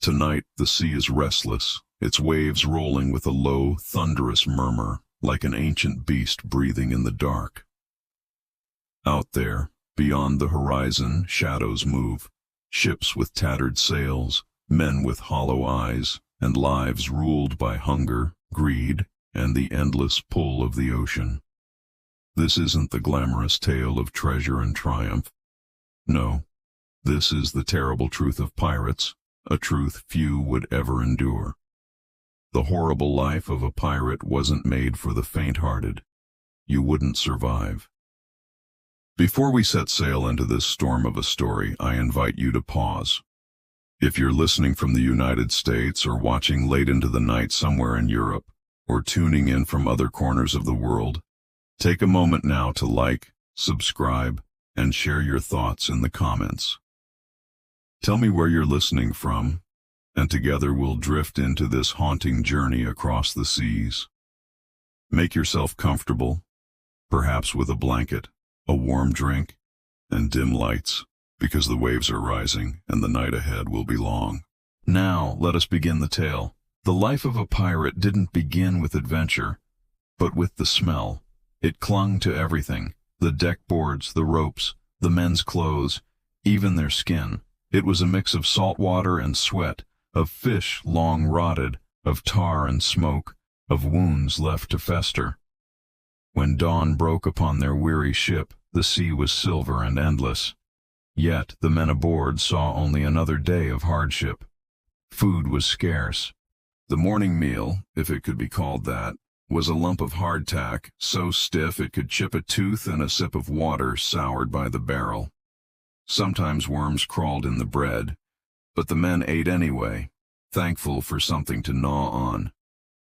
Tonight the sea is restless, its waves rolling with a low, thunderous murmur, like an ancient beast breathing in the dark. Out there, beyond the horizon, shadows move, ships with tattered sails, men with hollow eyes, and lives ruled by hunger, greed, and the endless pull of the ocean. This isn't the glamorous tale of treasure and triumph. No, this is the terrible truth of pirates, a truth few would ever endure. The horrible life of a pirate wasn't made for the faint-hearted. You wouldn't survive. Before we set sail into this storm of a story, I invite you to pause. If you're listening from the United States or watching late into the night somewhere in Europe, or tuning in from other corners of the world, take a moment now to like, subscribe, and share your thoughts in the comments. Tell me where you're listening from, and together we'll drift into this haunting journey across the seas. Make yourself comfortable, perhaps with a blanket, a warm drink, and dim lights, because the waves are rising and the night ahead will be long. Now, let us begin the tale. The life of a pirate didn't begin with adventure, but with the smell. It clung to everything: the deck boards, the ropes, the men's clothes, even their skin. It was a mix of salt water and sweat, of fish long rotted, of tar and smoke, of wounds left to fester. When dawn broke upon their weary ship, the sea was silver and endless. Yet the men aboard saw only another day of hardship. Food was scarce. The morning meal, if it could be called that, was a lump of hardtack, so stiff it could chip a tooth, and a sip of water soured by the barrel. Sometimes worms crawled in the bread, but the men ate anyway, thankful for something to gnaw on.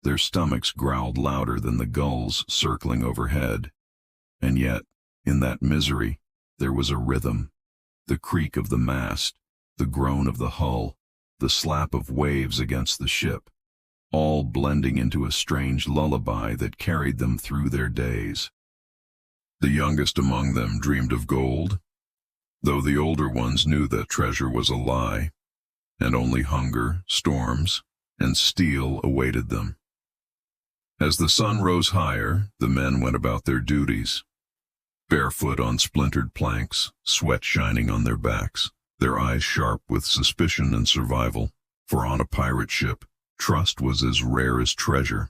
Their stomachs growled louder than the gulls circling overhead. And yet, in that misery, there was a rhythm. The creak of the mast, the groan of the hull, the slap of waves against the ship, all blending into a strange lullaby that carried them through their days. The youngest among them dreamed of gold, though the older ones knew that treasure was a lie, and only hunger, storms, and steel awaited them. As the sun rose higher, the men went about their duties, barefoot on splintered planks, sweat shining on their backs, their eyes sharp with suspicion and survival, for on a pirate ship, trust was as rare as treasure.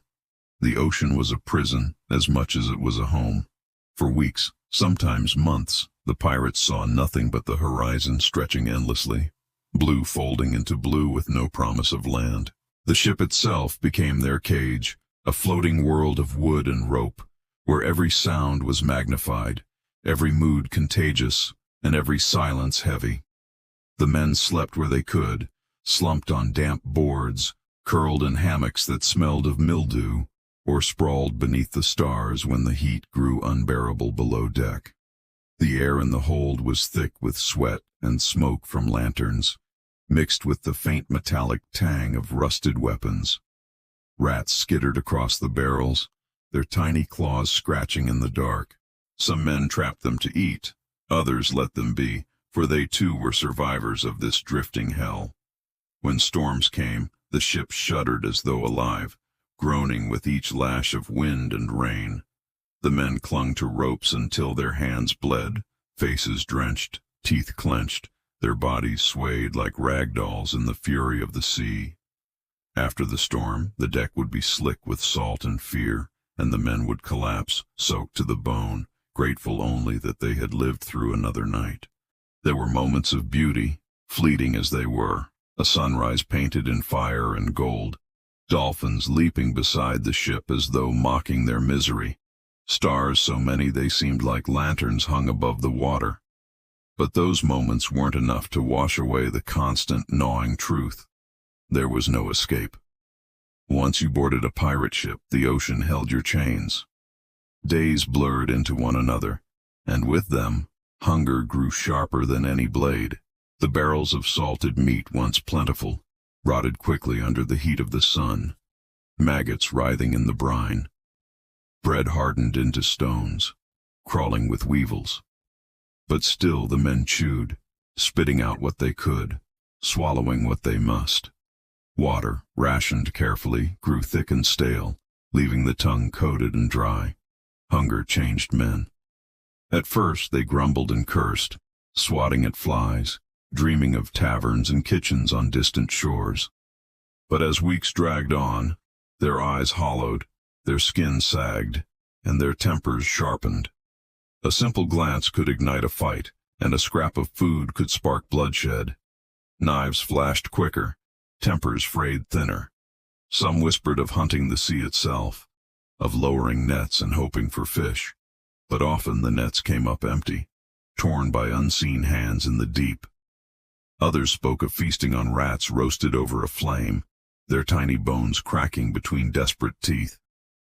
The ocean was a prison as much as it was a home. For weeks, sometimes months, the pirates saw nothing but the horizon stretching endlessly, blue folding into blue with no promise of land. The ship itself became their cage, a floating world of wood and rope, where every sound was magnified, every mood contagious, and every silence heavy. The men slept where they could, slumped on damp boards, curled in hammocks that smelled of mildew, or sprawled beneath the stars when the heat grew unbearable below deck. The air in the hold was thick with sweat and smoke from lanterns, mixed with the faint metallic tang of rusted weapons. Rats skittered across the barrels, their tiny claws scratching in the dark. Some men trapped them to eat, others let them be, for they too were survivors of this drifting hell. When storms came, the ship shuddered as though alive, groaning with each lash of wind and rain. The men clung to ropes until their hands bled, faces drenched, teeth clenched, their bodies swayed like rag dolls in the fury of the sea. After the storm, the deck would be slick with salt and fear, and the men would collapse, soaked to the bone, grateful only that they had lived through another night. There were moments of beauty, fleeting as they were, a sunrise painted in fire and gold, dolphins leaping beside the ship as though mocking their misery, stars so many they seemed like lanterns hung above the water. But those moments weren't enough to wash away the constant gnawing truth. There was no escape. Once you boarded a pirate ship, the ocean held your chains. Days blurred into one another, and with them, hunger grew sharper than any blade. The barrels of salted meat, once plentiful, rotted quickly under the heat of the sun, maggots writhing in the brine. Bread hardened into stones, crawling with weevils. But still the men chewed, spitting out what they could, swallowing what they must. Water, rationed carefully, grew thick and stale, leaving the tongue coated and dry. Hunger changed men. At first they grumbled and cursed, swatting at flies, dreaming of taverns and kitchens on distant shores. But as weeks dragged on, their eyes hollowed, their skin sagged, and their tempers sharpened. A simple glance could ignite a fight, and a scrap of food could spark bloodshed. Knives flashed quicker, tempers frayed thinner. Some whispered of hunting the sea itself, of lowering nets and hoping for fish. But often the nets came up empty, torn by unseen hands in the deep. Others spoke of feasting on rats roasted over a flame, their tiny bones cracking between desperate teeth.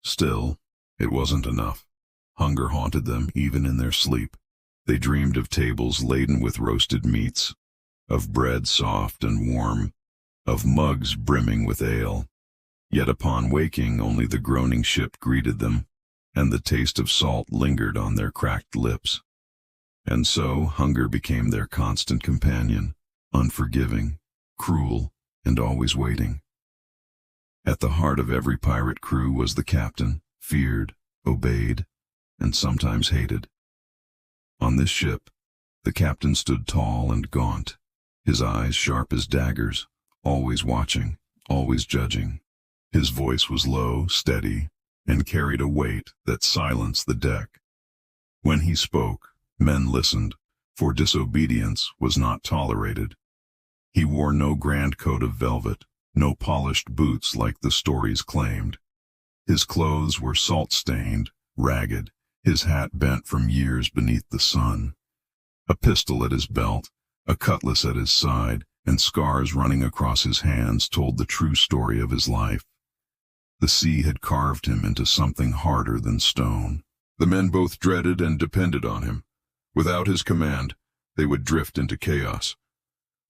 Still, it wasn't enough. Hunger haunted them even in their sleep. They dreamed of tables laden with roasted meats, of bread soft and warm, of mugs brimming with ale. Yet upon waking only the groaning ship greeted them, and the taste of salt lingered on their cracked lips. And so hunger became their constant companion, unforgiving, cruel, and always waiting. At the heart of every pirate crew was the captain, feared, obeyed, and sometimes hated. On this ship, the captain stood tall and gaunt, his eyes sharp as daggers, always watching, always judging. His voice was low, steady, and carried a weight that silenced the deck. When he spoke, men listened, for disobedience was not tolerated. He wore no grand coat of velvet, no polished boots like the stories claimed. His clothes were salt-stained, ragged, his hat bent from years beneath the sun. A pistol at his belt, a cutlass at his side, and scars running across his hands told the true story of his life. The sea had carved him into something harder than stone. The men both dreaded and depended on him. Without his command, they would drift into chaos.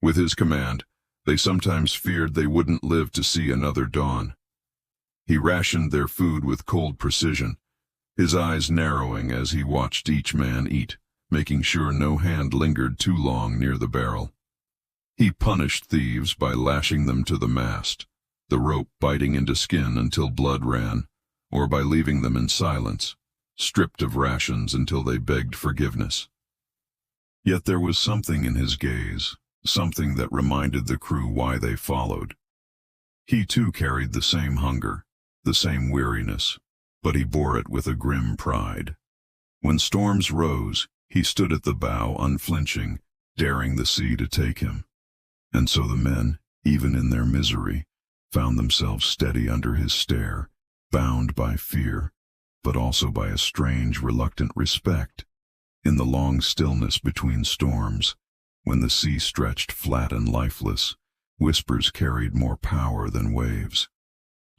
With his command, they sometimes feared they wouldn't live to see another dawn. He rationed their food with cold precision, his eyes narrowing as he watched each man eat, making sure no hand lingered too long near the barrel. He punished thieves by lashing them to the mast, the rope biting into skin until blood ran, or by leaving them in silence, stripped of rations until they begged forgiveness. Yet there was something in his gaze, something that reminded the crew why they followed. He too carried the same hunger, the same weariness, but he bore it with a grim pride. When storms rose, he stood at the bow unflinching, daring the sea to take him. And so the men, even in their misery, found themselves steady under his stare, bound by fear, but also by a strange, reluctant respect. In the long stillness between storms, when the sea stretched flat and lifeless, whispers carried more power than waves.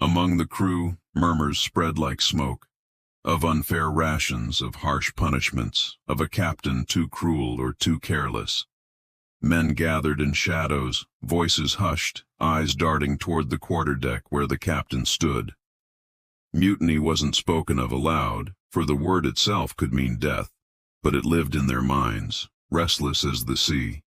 Among the crew, murmurs spread like smoke, of unfair rations, of harsh punishments, of a captain too cruel or too careless. Men gathered in shadows, voices hushed, eyes darting toward the quarterdeck where the captain stood. Mutiny wasn't spoken of aloud, for the word itself could mean death, but it lived in their minds, restless as the sea.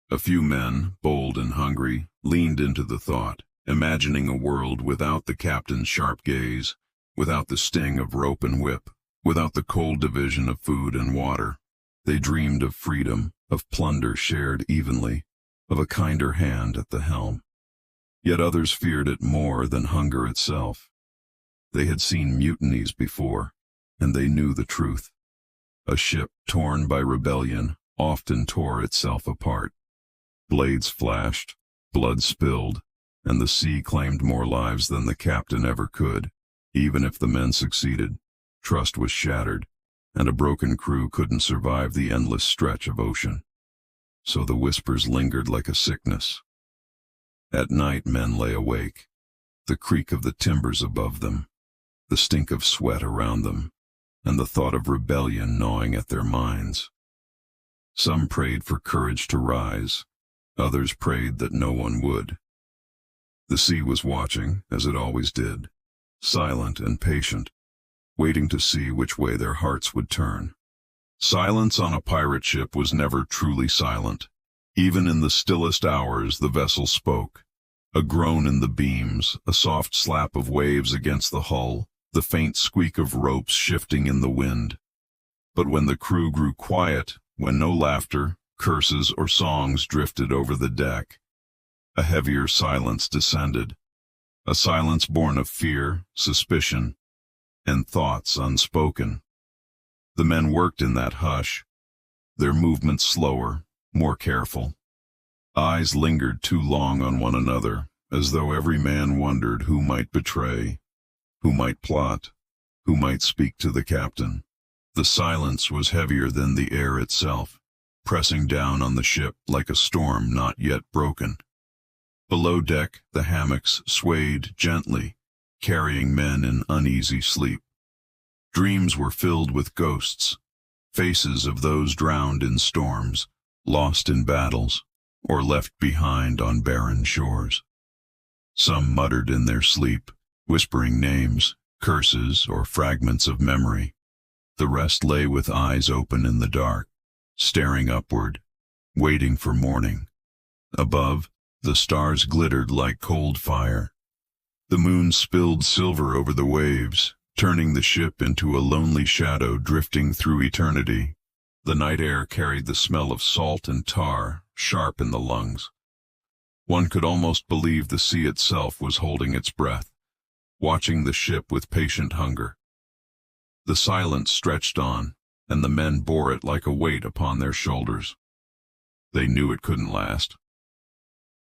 A few men, bold and hungry, leaned into the thought, imagining a world without the captain's sharp gaze, without the sting of rope and whip, without the cold division of food and water. They dreamed of freedom, of plunder shared evenly, of a kinder hand at the helm. Yet others feared it more than hunger itself. They had seen mutinies before, and they knew the truth. A ship torn by rebellion often tore itself apart. Blades flashed, blood spilled, and the sea claimed more lives than the captain ever could. Even if the men succeeded, trust was shattered, and a broken crew couldn't survive the endless stretch of ocean. So the whispers lingered like a sickness. At night men lay awake, the creak of the timbers above them, the stink of sweat around them, and the thought of rebellion gnawing at their minds. Some prayed for courage to rise, others prayed that no one would. The sea was watching, as it always did, silent and patient, waiting to see which way their hearts would turn. Silence on a pirate ship was never truly silent. Even in the stillest hours the vessel spoke, A groan in the beams, a soft slap of waves against the hull, the faint squeak of ropes shifting in the wind. But when the crew grew quiet, when no laughter, curses, or songs drifted over the deck, a heavier silence descended, a silence born of fear, suspicion, and thoughts unspoken. The men worked in that hush, their movements slower, more careful. Eyes lingered too long on one another, as though every man wondered who might betray, who might plot, who might speak to the captain. The silence was heavier than the air itself, pressing down on the ship like a storm not yet broken. Below deck, the hammocks swayed gently, carrying men in uneasy sleep. Dreams were filled with ghosts, faces of those drowned in storms, lost in battles, or left behind on barren shores. Some muttered in their sleep, whispering names, curses, or fragments of memory. The rest lay with eyes open in the dark, staring upward, waiting for morning. Above, the stars glittered like cold fire. The moon spilled silver over the waves, turning the ship into a lonely shadow drifting through eternity. The night air carried the smell of salt and tar, sharp in the lungs. One could almost believe the sea itself was holding its breath, watching the ship with patient hunger. The silence stretched on, and the men bore it like a weight upon their shoulders. They knew it couldn't last.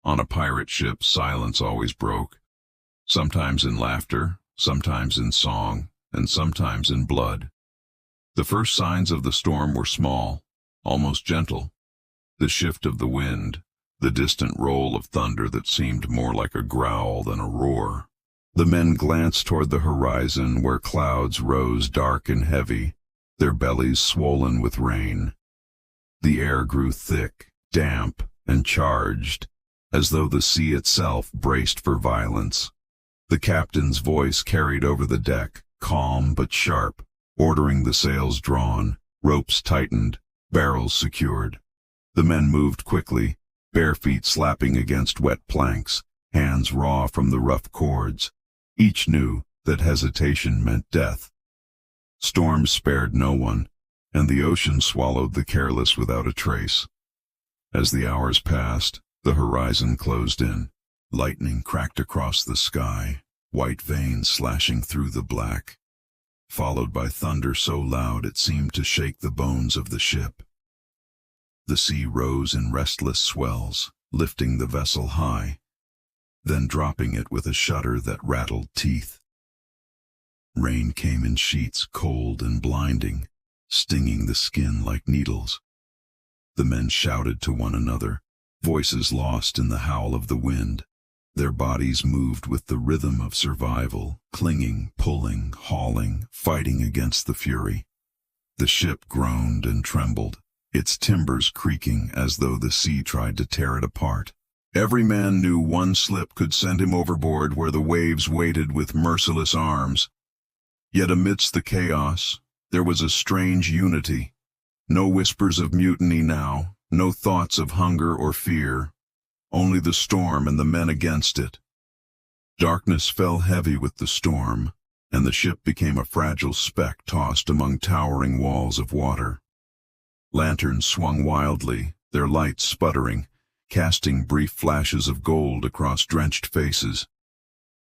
On a pirate ship, silence always broke, sometimes in laughter, sometimes in song, and sometimes in blood. The first signs of the storm were small, almost gentle. The shift of the wind, the distant roll of thunder that seemed more like a growl than a roar. The men glanced toward the horizon where clouds rose dark and heavy, their bellies swollen with rain. The air grew thick, damp, and charged, as though the sea itself braced for violence. The captain's voice carried over the deck, calm but sharp, ordering the sails drawn, ropes tightened, barrels secured. The men moved quickly, bare feet slapping against wet planks, hands raw from the rough cords. Each knew that hesitation meant death. Storms spared no one, and the ocean swallowed the careless without a trace. As the hours passed, the horizon closed in. Lightning cracked across the sky, white veins slashing through the black, followed by thunder so loud it seemed to shake the bones of the ship. The sea rose in restless swells, lifting the vessel high, then dropping it with a shudder that rattled teeth. Rain came in sheets, cold and blinding, stinging the skin like needles. The men shouted to one another, voices lost in the howl of the wind. Their bodies moved with the rhythm of survival, clinging, pulling, hauling, fighting against the fury. The ship groaned and trembled, its timbers creaking as though the sea tried to tear it apart. Every man knew one slip could send him overboard where the waves waited with merciless arms. Yet amidst the chaos, there was a strange unity. No whispers of mutiny now, no thoughts of hunger or fear, only the storm and the men against it. Darkness fell heavy with the storm, and the ship became a fragile speck tossed among towering walls of water. Lanterns swung wildly, their lights sputtering, casting brief flashes of gold across drenched faces.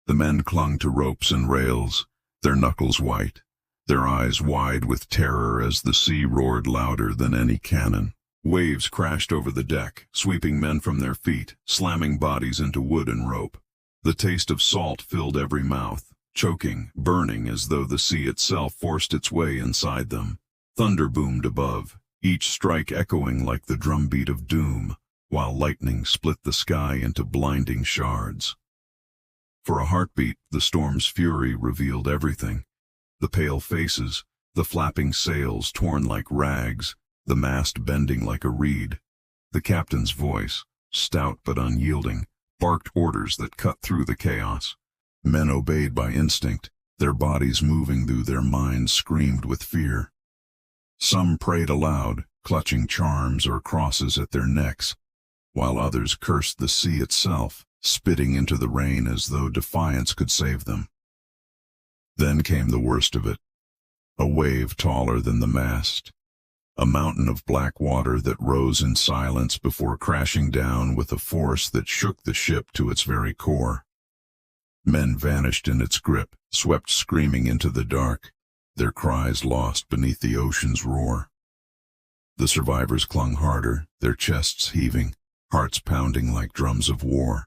The men clung to ropes and rails, their knuckles white, their eyes wide with terror as the sea roared louder than any cannon. Waves crashed over the deck, sweeping men from their feet, slamming bodies into wood and rope. The taste of salt filled every mouth, choking, burning as though the sea itself forced its way inside them. Thunder boomed above, each strike echoing like the drumbeat of doom, while lightning split the sky into blinding shards. For a heartbeat, the storm's fury revealed everything. The pale faces, the flapping sails torn like rags, the mast bending like a reed. The captain's voice, stout but unyielding, barked orders that cut through the chaos. Men obeyed by instinct, their bodies moving though their minds screamed with fear. Some prayed aloud, clutching charms or crosses at their necks, while others cursed the sea itself, spitting into the rain as though defiance could save them. Then came the worst of it, a wave taller than the mast, a mountain of black water that rose in silence before crashing down with a force that shook the ship to its very core. Men vanished in its grip, swept screaming into the dark, their cries lost beneath the ocean's roar. The survivors clung harder, their chests heaving, hearts pounding like drums of war.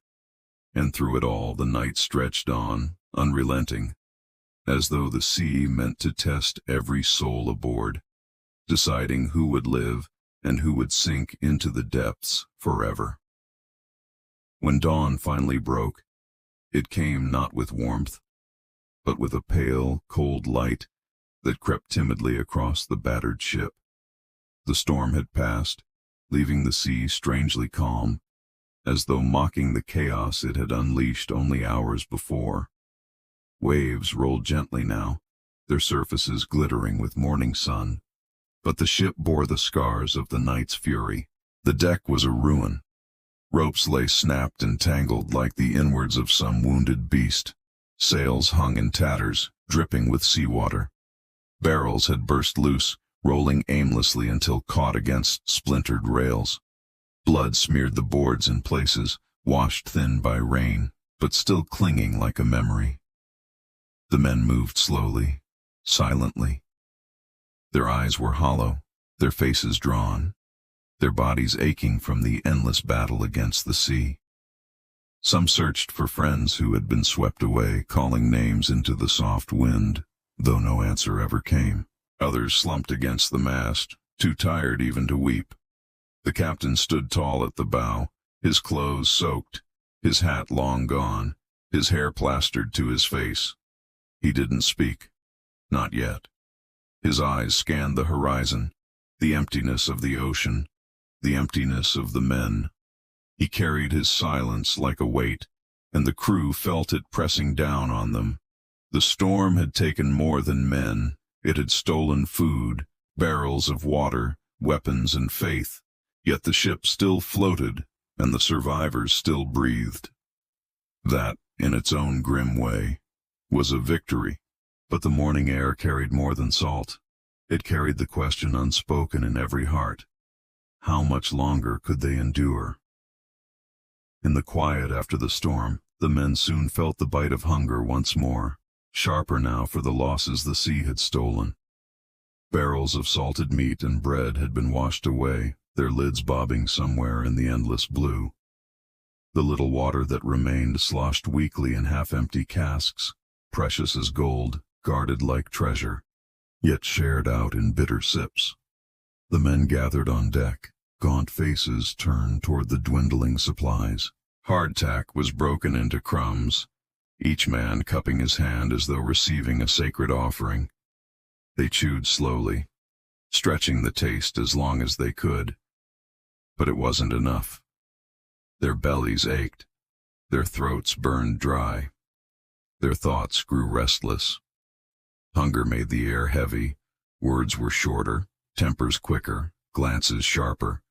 And through it all the night stretched on, unrelenting, as though the sea meant to test every soul aboard, deciding who would live and who would sink into the depths forever. When dawn finally broke, it came not with warmth, but with a pale, cold light that crept timidly across the battered ship. The storm had passed, leaving the sea strangely calm, as though mocking the chaos it had unleashed only hours before. Waves rolled gently now, their surfaces glittering with morning sun, but the ship bore the scars of the night's fury. The deck was a ruin. Ropes lay snapped and tangled like the inwards of some wounded beast. Sails hung in tatters, dripping with seawater. Barrels had burst loose, rolling aimlessly until caught against splintered rails. Blood smeared the boards in places, washed thin by rain, but still clinging like a memory. The men moved slowly, silently. Their eyes were hollow, their faces drawn, their bodies aching from the endless battle against the sea. Some searched for friends who had been swept away, calling names into the soft wind, though no answer ever came. Others slumped against the mast, too tired even to weep. The captain stood tall at the bow, his clothes soaked, his hat long gone, his hair plastered to his face. He didn't speak. Not yet. His eyes scanned the horizon, the emptiness of the ocean, the emptiness of the men. He carried his silence like a weight, and the crew felt it pressing down on them. The storm had taken more than men. It had stolen food, barrels of water, weapons and faith. Yet the ship still floated, and the survivors still breathed. That, in its own grim way, was a victory. But the morning air carried more than salt. It carried the question unspoken in every heart. How much longer could they endure? In the quiet after the storm, the men soon felt the bite of hunger once more, sharper now for the losses the sea had stolen. Barrels of salted meat and bread had been washed away, their lids bobbing somewhere in the endless blue. The little water that remained sloshed weakly in half-empty casks, precious as gold, guarded like treasure, yet shared out in bitter sips. The men gathered on deck, gaunt faces turned toward the dwindling supplies. Hardtack was broken into crumbs, each man cupping his hand as though receiving a sacred offering. They chewed slowly, stretching the taste as long as they could. But it wasn't enough. Their bellies ached, their throats burned dry, their thoughts grew restless. Hunger made the air heavy, words were shorter, tempers quicker, glances sharper.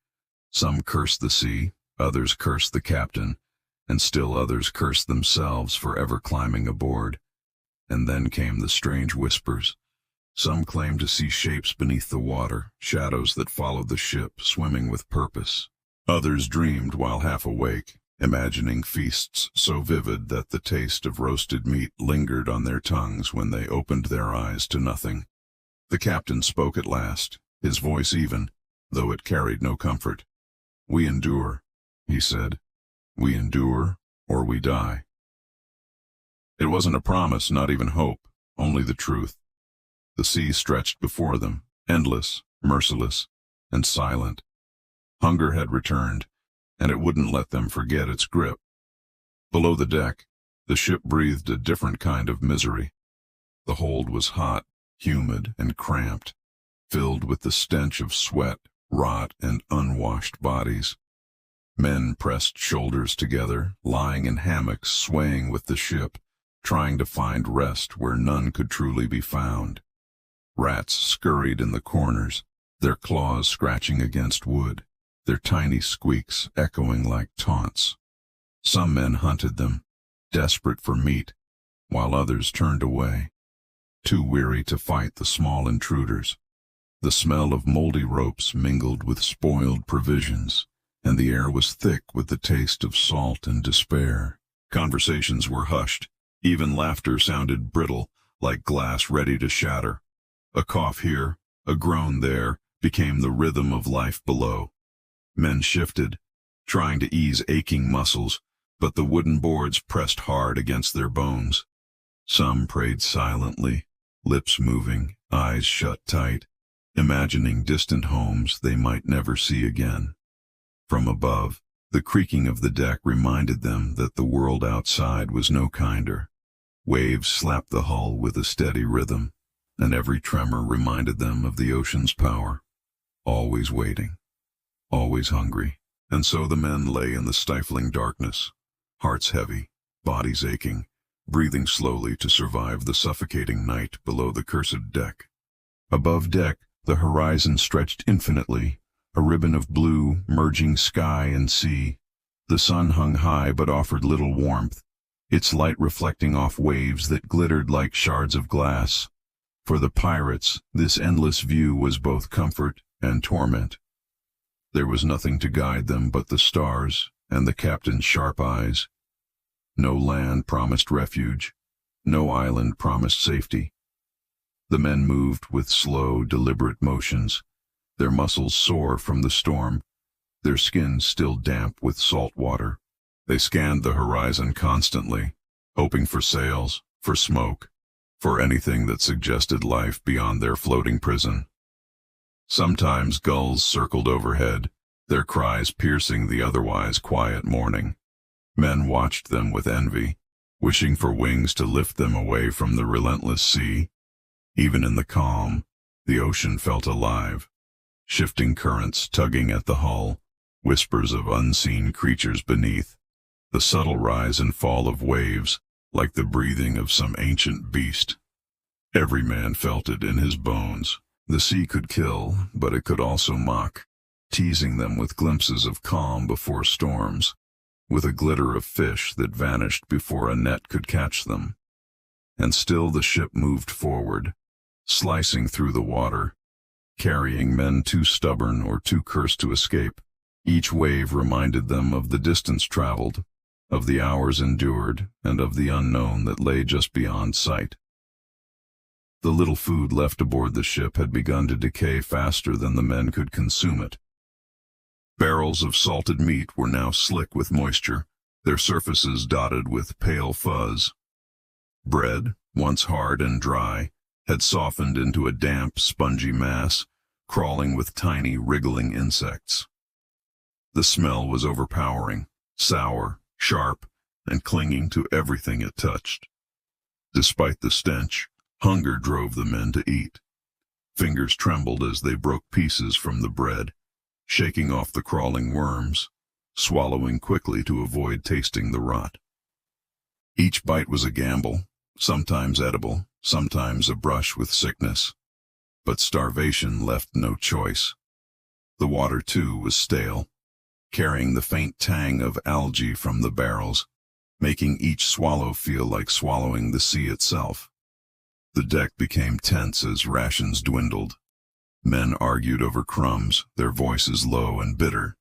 Some cursed the sea, others cursed the captain, and still others cursed themselves for ever climbing aboard. And then came the strange whispers. Some claimed to see shapes beneath the water, shadows that followed the ship, swimming with purpose. Others dreamed while half awake, imagining feasts so vivid that the taste of roasted meat lingered on their tongues when they opened their eyes to nothing. The captain spoke at last, his voice even, though it carried no comfort. "We endure," he said. "We endure, or we die." It wasn't a promise, not even hope, only the truth. The sea stretched before them, endless, merciless, and silent. Hunger had returned, and it wouldn't let them forget its grip. Below the deck, the ship breathed a different kind of misery. The hold was hot, humid, and cramped, filled with the stench of sweat, rot, and unwashed bodies. Men pressed shoulders together, lying in hammocks, swaying with the ship, trying to find rest where none could truly be found. Rats scurried in the corners, their claws scratching against wood, their tiny squeaks echoing like taunts. Some men hunted them, desperate for meat, while others turned away, too weary to fight the small intruders. The smell of moldy ropes mingled with spoiled provisions, and the air was thick with the taste of salt and despair. Conversations were hushed. Even laughter sounded brittle, like glass ready to shatter. A cough here, a groan there, became the rhythm of life below. Men shifted, trying to ease aching muscles, but the wooden boards pressed hard against their bones. Some prayed silently, lips moving, eyes shut tight, imagining distant homes they might never see again. From above, the creaking of the deck reminded them that the world outside was no kinder. Waves slapped the hull with a steady rhythm, and every tremor reminded them of the ocean's power. Always waiting, always hungry. And so the men lay in the stifling darkness, hearts heavy, bodies aching, breathing slowly to survive the suffocating night below the cursed deck. Above deck, the horizon stretched infinitely, a ribbon of blue merging sky and sea. The sun hung high but offered little warmth, its light reflecting off waves that glittered like shards of glass. For the pirates, this endless view was both comfort and torment. There was nothing to guide them but the stars and the captain's sharp eyes. No land promised refuge, no island promised safety. The men moved with slow, deliberate motions, their muscles sore from the storm, their skins still damp with salt water. They scanned the horizon constantly, hoping for sails, for smoke, for anything that suggested life beyond their floating prison. Sometimes gulls circled overhead, their cries piercing the otherwise quiet morning. Men watched them with envy, wishing for wings to lift them away from the relentless sea. Even in the calm, the ocean felt alive, shifting currents tugging at the hull, whispers of unseen creatures beneath, the subtle rise and fall of waves, like the breathing of some ancient beast. Every man felt it in his bones. The sea could kill, but it could also mock, teasing them with glimpses of calm before storms, with a glitter of fish that vanished before a net could catch them. And still the ship moved forward, slicing through the water, carrying men too stubborn or too cursed to escape. Each wave reminded them of the distance traveled, of the hours endured, and of the unknown that lay just beyond sight. The little food left aboard the ship had begun to decay faster than the men could consume it. Barrels of salted meat were now slick with moisture, their surfaces dotted with pale fuzz. Bread, once hard and dry, had softened into a damp, spongy mass, crawling with tiny, wriggling insects. The smell was overpowering, sour, sharp, and clinging to everything it touched. Despite the stench, hunger drove the men to eat. Fingers trembled as they broke pieces from the bread, shaking off the crawling worms, swallowing quickly to avoid tasting the rot. Each bite was a gamble, sometimes edible, sometimes a brush with sickness. But starvation left no choice. The water, too, was stale, carrying the faint tang of algae from the barrels, making each swallow feel like swallowing the sea itself. The deck became tense as rations dwindled. Men argued over crumbs, their voices low and bitter.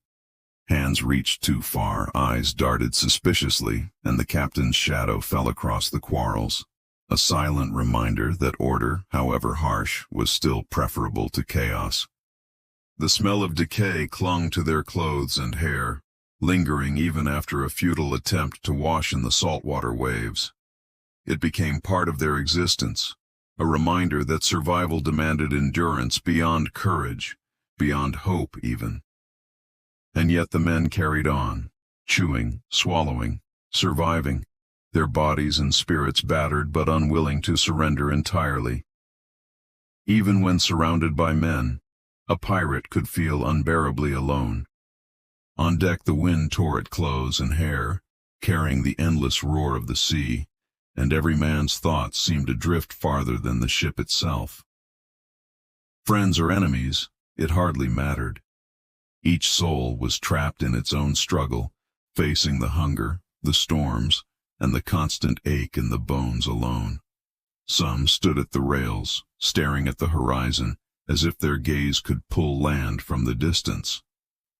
Hands reached too far, eyes darted suspiciously, and the captain's shadow fell across the quarrels, a silent reminder that order, however harsh, was still preferable to chaos. The smell of decay clung to their clothes and hair, lingering even after a futile attempt to wash in the saltwater waves. It became part of their existence, a reminder that survival demanded endurance beyond courage, beyond hope even. And yet the men carried on, chewing, swallowing, surviving, their bodies and spirits battered but unwilling to surrender entirely. Even when surrounded by men, a pirate could feel unbearably alone. On deck the wind tore at clothes and hair, carrying the endless roar of the sea, and every man's thoughts seemed to drift farther than the ship itself. Friends or enemies, it hardly mattered. Each soul was trapped in its own struggle, facing the hunger, the storms, and the constant ache in the bones alone. Some stood at the rails, staring at the horizon, as if their gaze could pull land from the distance.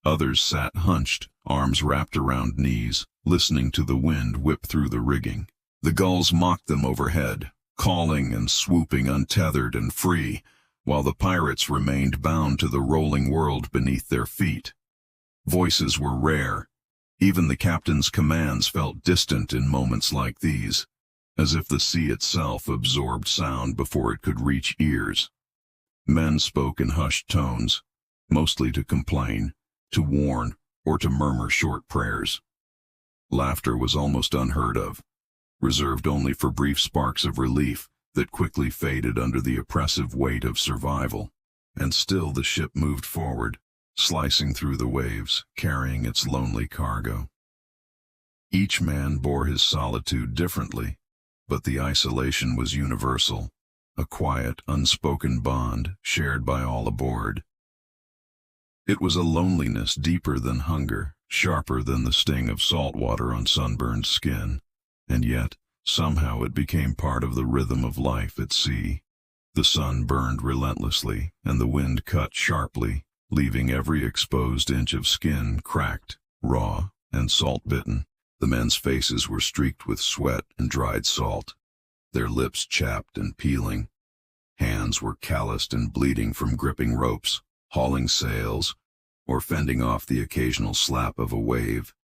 Others sat hunched, arms wrapped around knees, listening to the wind whip through the rigging. The gulls mocked them overhead, calling and swooping untethered and free, while the pirates remained bound to the rolling world beneath their feet. Voices were rare. Even the captain's commands felt distant in moments like these, as if the sea itself absorbed sound before it could reach ears. Men spoke in hushed tones, mostly to complain, to warn, or to murmur short prayers. Laughter was almost unheard of, reserved only for brief sparks of relief that quickly faded under the oppressive weight of survival. And still the ship moved forward, slicing through the waves, carrying its lonely cargo. Each man bore his solitude differently, but the isolation was universal, a quiet, unspoken bond shared by all aboard. It was a loneliness deeper than hunger, sharper than the sting of salt water on sunburned skin, and yet, somehow it became part of the rhythm of life at sea. The sun burned relentlessly, and the wind cut sharply, leaving every exposed inch of skin cracked, raw, and salt-bitten. The men's faces were streaked with sweat and dried salt, their lips chapped and peeling. Hands were calloused and bleeding from gripping ropes, hauling sails, or fending off the occasional slap of a wave.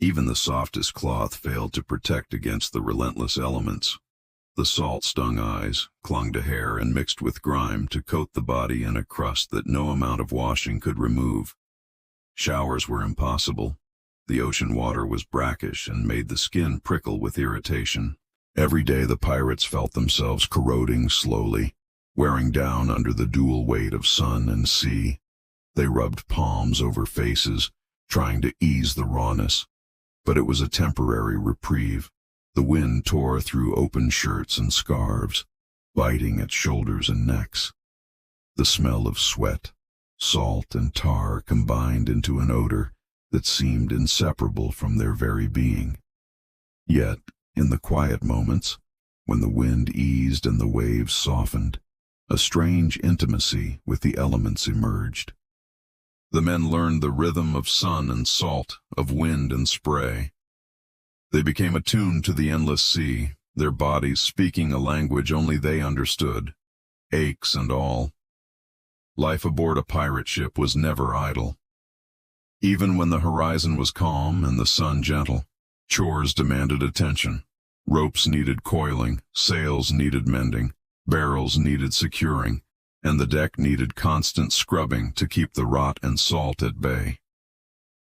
Even the softest cloth failed to protect against the relentless elements. The salt-stung eyes clung to hair and mixed with grime to coat the body in a crust that no amount of washing could remove. Showers were impossible. The ocean water was brackish and made the skin prickle with irritation. Every day the pirates felt themselves corroding slowly, wearing down under the dual weight of sun and sea. They rubbed palms over faces, trying to ease the rawness. But it was a temporary reprieve. The wind tore through open shirts and scarves, biting at shoulders and necks. The smell of sweat, salt, and tar combined into an odor that seemed inseparable from their very being. Yet, in the quiet moments, when the wind eased and the waves softened, a strange intimacy with the elements emerged. The men learned the rhythm of sun and salt, of wind and spray. They became attuned to the endless sea, their bodies speaking a language only they understood, aches and all. Life aboard a pirate ship was never idle. Even when the horizon was calm and the sun gentle, chores demanded attention. Ropes needed coiling, sails needed mending, barrels needed securing, and the deck needed constant scrubbing to keep the rot and salt at bay.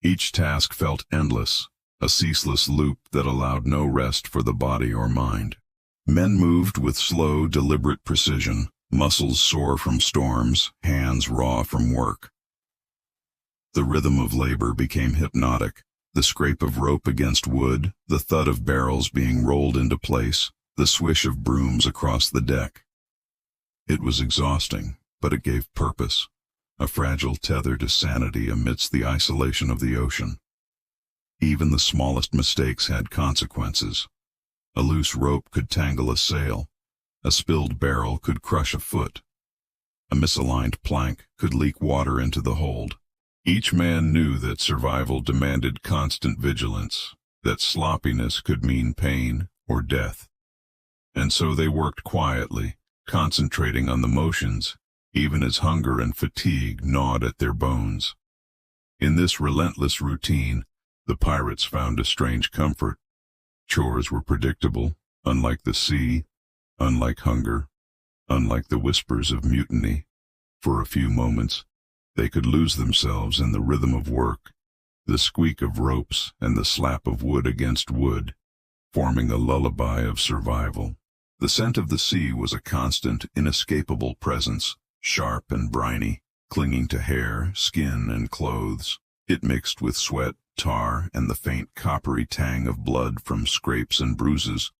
Each task felt endless, a ceaseless loop that allowed no rest for the body or mind. Men moved with slow, deliberate precision, muscles sore from storms, hands raw from work. The rhythm of labor became hypnotic, the scrape of rope against wood, the thud of barrels being rolled into place, the swish of brooms across the deck. It was exhausting, but it gave purpose, a fragile tether to sanity amidst the isolation of the ocean. Even the smallest mistakes had consequences. A loose rope could tangle a sail, a spilled barrel could crush a foot, a misaligned plank could leak water into the hold. Each man knew that survival demanded constant vigilance, that sloppiness could mean pain or death. And so they worked quietly, concentrating on the motions, even as hunger and fatigue gnawed at their bones. In this relentless routine, the pirates found a strange comfort. Chores were predictable, unlike the sea, unlike hunger, unlike the whispers of mutiny. For a few moments, they could lose themselves in the rhythm of work, the squeak of ropes and the slap of wood against wood, forming a lullaby of survival. The scent of the sea was a constant, inescapable presence, sharp and briny, clinging to hair, skin, and clothes. It mixed with sweat, tar, and the faint coppery tang of blood from scrapes and bruises,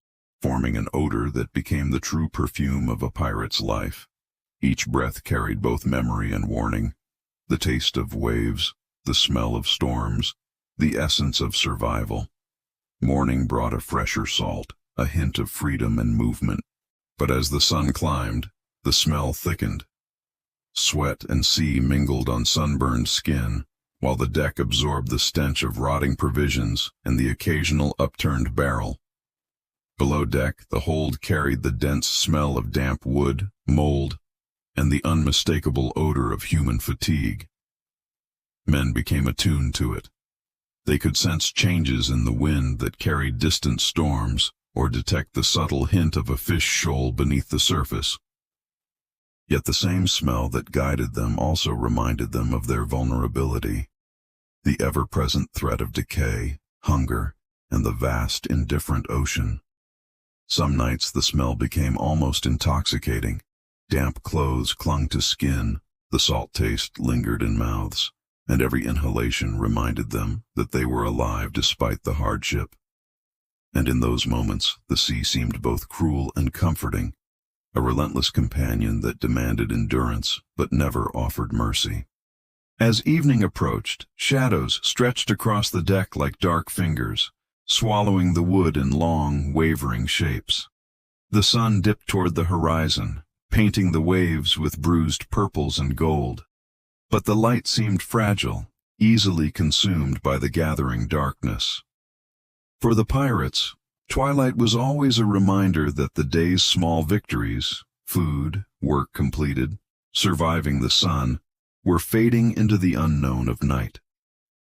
forming an odor that became the true perfume of a pirate's life. Each breath carried both memory and warning, the taste of waves, the smell of storms, the essence of survival. Morning brought a fresher salt, a hint of freedom and movement. But as the sun climbed, the smell thickened. Sweat and sea mingled on sunburned skin, while the deck absorbed the stench of rotting provisions and the occasional upturned barrel. Below deck, the hold carried the dense smell of damp wood, mold, and the unmistakable odor of human fatigue. Men became attuned to it. They could sense changes in the wind that carried distant storms, or detect the subtle hint of a fish shoal beneath the surface. Yet the same smell that guided them also reminded them of their vulnerability, the ever-present threat of decay, hunger, and the vast, indifferent ocean. Some nights the smell became almost intoxicating. Damp clothes clung to skin, the salt taste lingered in mouths, and every inhalation reminded them that they were alive despite the hardship. And in those moments, the sea seemed both cruel and comforting, a relentless companion that demanded endurance but never offered mercy. As evening approached, shadows stretched across the deck like dark fingers, swallowing the wood in long, wavering shapes. The sun dipped toward the horizon, painting the waves with bruised purples and gold. But the light seemed fragile, easily consumed by the gathering darkness. For the pirates, twilight was always a reminder that the day's small victories, food, work completed, surviving the sun, were fading into the unknown of night.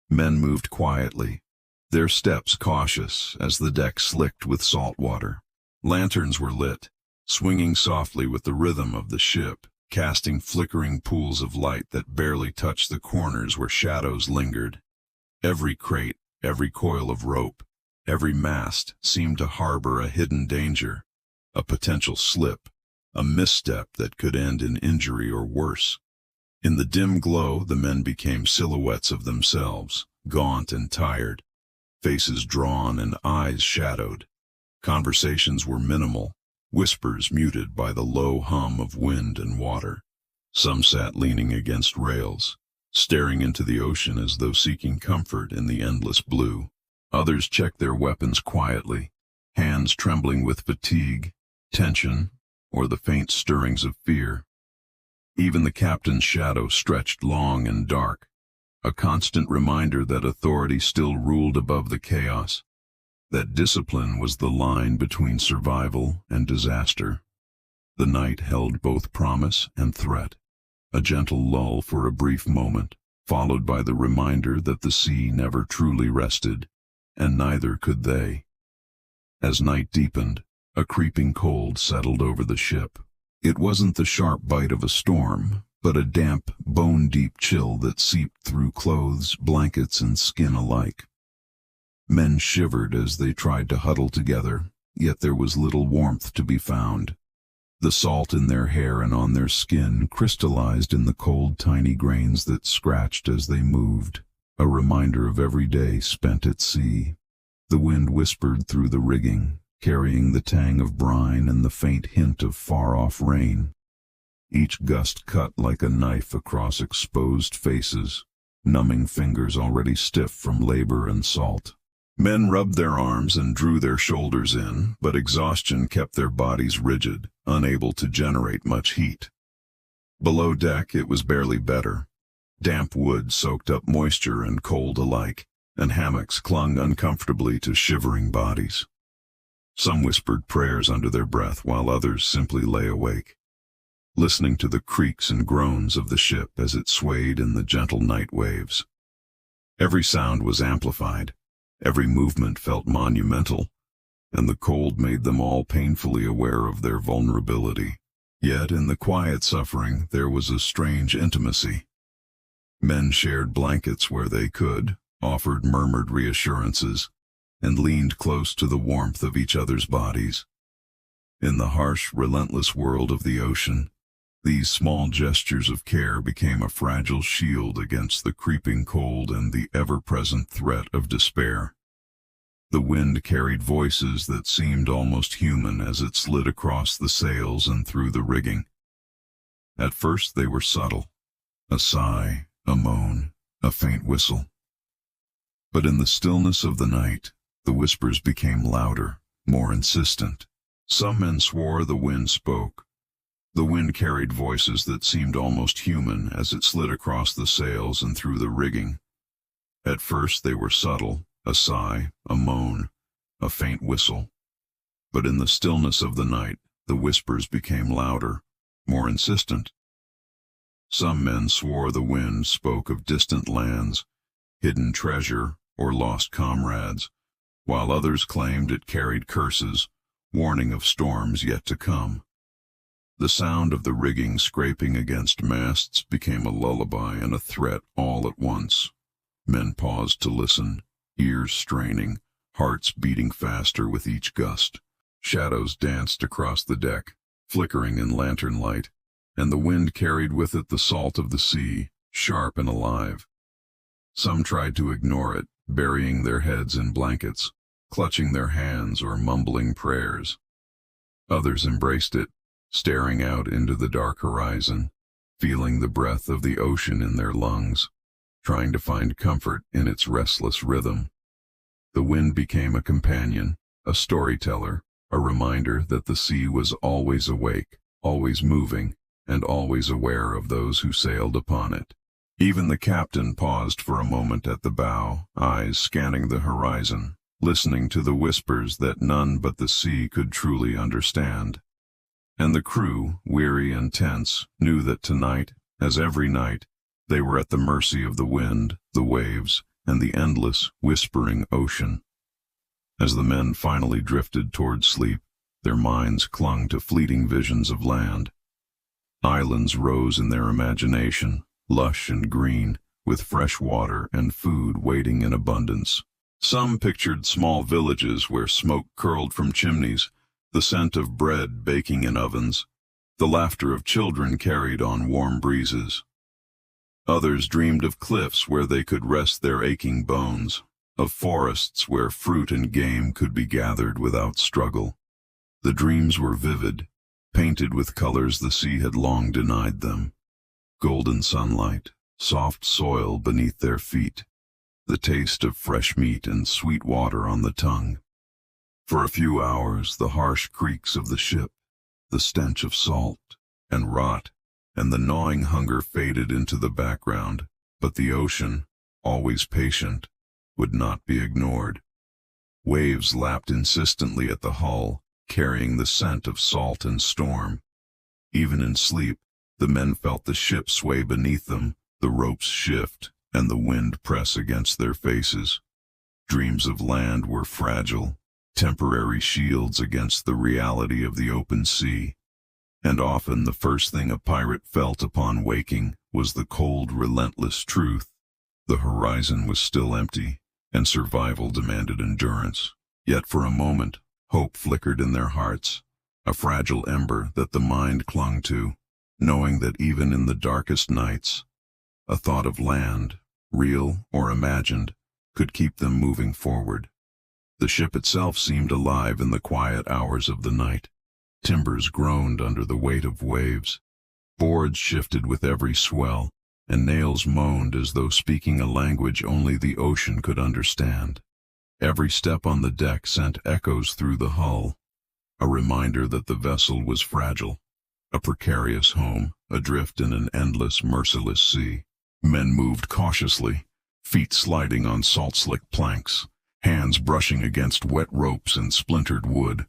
Men moved quietly, their steps cautious as the deck slicked with salt water. Lanterns were lit, swinging softly with the rhythm of the ship, casting flickering pools of light that barely touched the corners where shadows lingered. Every crate, every coil of rope, every mast seemed to harbor a hidden danger, a potential slip, a misstep that could end in injury or worse. In the dim glow, the men became silhouettes of themselves, gaunt and tired, faces drawn and eyes shadowed. Conversations were minimal, whispers muted by the low hum of wind and water. Some sat leaning against rails, staring into the ocean as though seeking comfort in the endless blue. Others checked their weapons quietly, hands trembling with fatigue, tension, or the faint stirrings of fear. Even the captain's shadow stretched long and dark, a constant reminder that authority still ruled above the chaos, that discipline was the line between survival and disaster. The night held both promise and threat, a gentle lull for a brief moment, followed by the reminder that the sea never truly rested, and neither could they. As night deepened, a creeping cold settled over the ship. It wasn't the sharp bite of a storm, but a damp, bone-deep chill that seeped through clothes, blankets, and skin alike. Men shivered as they tried to huddle together, yet there was little warmth to be found. The salt in their hair and on their skin crystallized in the cold, tiny grains that scratched as they moved, a reminder of every day spent at sea. The wind whispered through the rigging, carrying the tang of brine and the faint hint of far-off rain. Each gust cut like a knife across exposed faces, numbing fingers already stiff from labor and salt. Men rubbed their arms and drew their shoulders in, but exhaustion kept their bodies rigid, unable to generate much heat. Below deck it was barely better. Damp wood soaked up moisture and cold alike, and hammocks clung uncomfortably to shivering bodies. Some whispered prayers under their breath while others simply lay awake, listening to the creaks and groans of the ship as it swayed in the gentle night waves. Every sound was amplified, every movement felt monumental, and the cold made them all painfully aware of their vulnerability. Yet in the quiet suffering there was a strange intimacy. Men shared blankets where they could, offered murmured reassurances, and leaned close to the warmth of each other's bodies. In the harsh, relentless world of the ocean, these small gestures of care became a fragile shield against the creeping cold and the ever-present threat of despair. The wind carried voices that seemed almost human as it slid across the sails and through the rigging. At first they were subtle, a sigh, a moan, a faint whistle. But in the stillness of the night, The whispers became louder, more insistent. Some men swore the wind spoke. The wind carried voices that seemed almost human as it slid across the sails and through the rigging. At first they were subtle, a sigh, a moan, a faint whistle. But in the stillness of the night, the whispers became louder, more insistent. Some men swore the wind spoke of distant lands, hidden treasure, or lost comrades, while others claimed it carried curses, warning of storms yet to come. The sound of the rigging scraping against masts became a lullaby and a threat all at once. Men paused to listen, ears straining, hearts beating faster with each gust. Shadows danced across the deck, flickering in lantern light, and the wind carried with it the salt of the sea, sharp and alive. Some tried to ignore it, burying their heads in blankets, clutching their hands or mumbling prayers. Others embraced it, staring out into the dark horizon, feeling the breath of the ocean in their lungs, trying to find comfort in its restless rhythm. The wind became a companion, a storyteller, a reminder that the sea was always awake, always moving, and always aware of those who sailed upon it. Even the captain paused for a moment at the bow, eyes scanning the horizon, listening to the whispers that none but the sea could truly understand. And the crew, weary and tense, knew that tonight, as every night, they were at the mercy of the wind, the waves, and the endless, whispering ocean. As the men finally drifted toward sleep, their minds clung to fleeting visions of land. Islands rose in their imagination, lush and green, with fresh water and food waiting in abundance. Some pictured small villages where smoke curled from chimneys, the scent of bread baking in ovens, the laughter of children carried on warm breezes. Others dreamed of cliffs where they could rest their aching bones, of forests where fruit and game could be gathered without struggle. The dreams were vivid, painted with colors the sea had long denied them. Golden sunlight, soft soil beneath their feet, the taste of fresh meat and sweet water on the tongue. For a few hours, the harsh creaks of the ship, the stench of salt and rot, and the gnawing hunger faded into the background, but the ocean, always patient, would not be ignored. Waves lapped insistently at the hull, carrying the scent of salt and storm. Even in sleep, the men felt the ship sway beneath them, the ropes shift, and the wind press against their faces. Dreams of land were fragile, temporary shields against the reality of the open sea. And often the first thing a pirate felt upon waking was the cold, relentless truth. The horizon was still empty, and survival demanded endurance. Yet for a moment, hope flickered in their hearts, a fragile ember that the mind clung to, knowing that even in the darkest nights, a thought of land, real or imagined, could keep them moving forward. The ship itself seemed alive in the quiet hours of the night. Timbers groaned under the weight of waves. Boards shifted with every swell, and nails moaned as though speaking a language only the ocean could understand. Every step on the deck sent echoes through the hull, a reminder that the vessel was fragile, a precarious home, adrift in an endless, merciless sea. Men moved cautiously, feet sliding on salt-slick planks, hands brushing against wet ropes and splintered wood.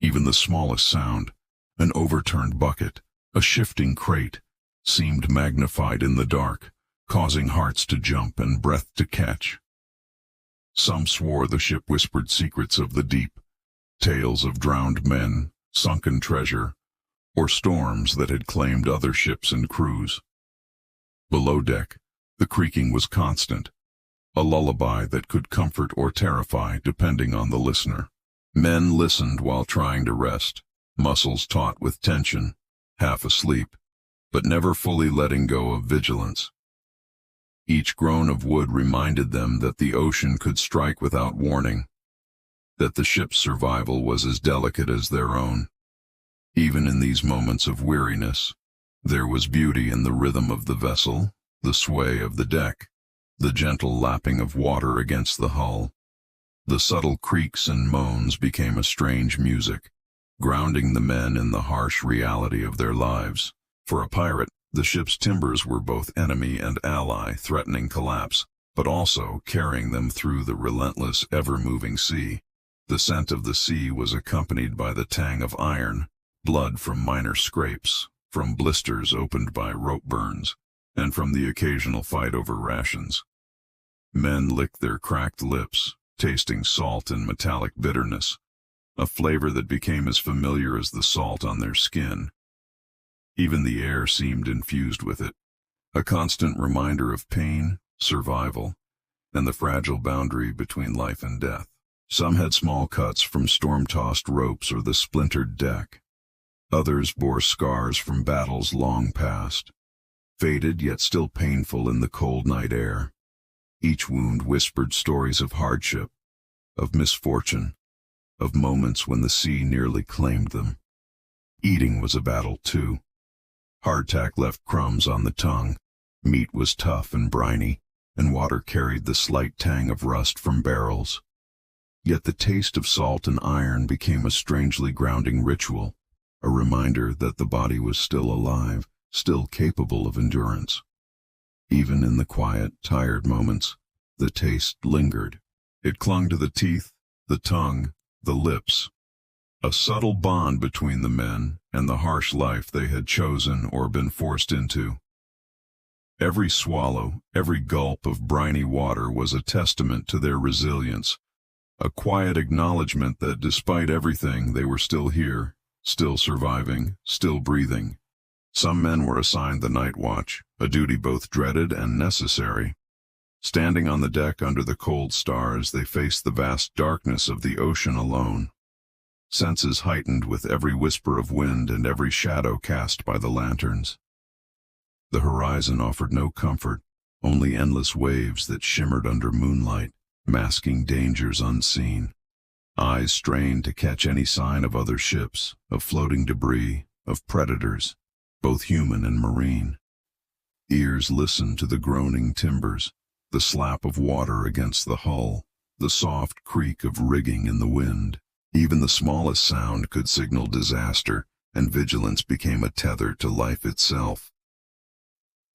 Even the smallest sound, an overturned bucket, a shifting crate, seemed magnified in the dark, causing hearts to jump and breath to catch. Some swore the ship whispered secrets of the deep, tales of drowned men, sunken treasure, or storms that had claimed other ships and crews. Below deck, the creaking was constant, a lullaby that could comfort or terrify depending on the listener. Men listened while trying to rest, muscles taut with tension, half asleep, but never fully letting go of vigilance. Each groan of wood reminded them that the ocean could strike without warning, that the ship's survival was as delicate as their own. Even in these moments of weariness, there was beauty in the rhythm of the vessel, the sway of the deck, the gentle lapping of water against the hull. The subtle creaks and moans became a strange music, grounding the men in the harsh reality of their lives. For a pirate, the ship's timbers were both enemy and ally, threatening collapse, but also carrying them through the relentless, ever-moving sea. The scent of the sea was accompanied by the tang of iron, blood from minor scrapes, from blisters opened by rope burns, and from the occasional fight over rations. Men licked their cracked lips, tasting salt and metallic bitterness, a flavor that became as familiar as the salt on their skin. Even the air seemed infused with it, a constant reminder of pain, survival, and the fragile boundary between life and death. Some had small cuts from storm-tossed ropes or the splintered deck. Others bore scars from battles long past, faded yet still painful in the cold night air. Each wound whispered stories of hardship, of misfortune, of moments when the sea nearly claimed them. Eating was a battle too. Hardtack left crumbs on the tongue, meat was tough and briny, and water carried the slight tang of rust from barrels. Yet the taste of salt and iron became a strangely grounding ritual, a reminder that the body was still alive, still capable of endurance. Even in the quiet, tired moments, the taste lingered. It clung to the teeth, the tongue, the lips, a subtle bond between the men and the harsh life they had chosen or been forced into. Every swallow, every gulp of briny water was a testament to their resilience, a quiet acknowledgement that despite everything they were still here, still surviving, still breathing. Some men were assigned the night watch, a duty both dreaded and necessary. Standing on the deck under the cold stars, they faced the vast darkness of the ocean alone, senses heightened with every whisper of wind and every shadow cast by the lanterns. The horizon offered no comfort, only endless waves that shimmered under moonlight, masking dangers unseen. Eyes strained to catch any sign of other ships, of floating debris, of predators, both human and marine. Ears listened to the groaning timbers, the slap of water against the hull, the soft creak of rigging in the wind. Even the smallest sound could signal disaster, and vigilance became a tether to life itself.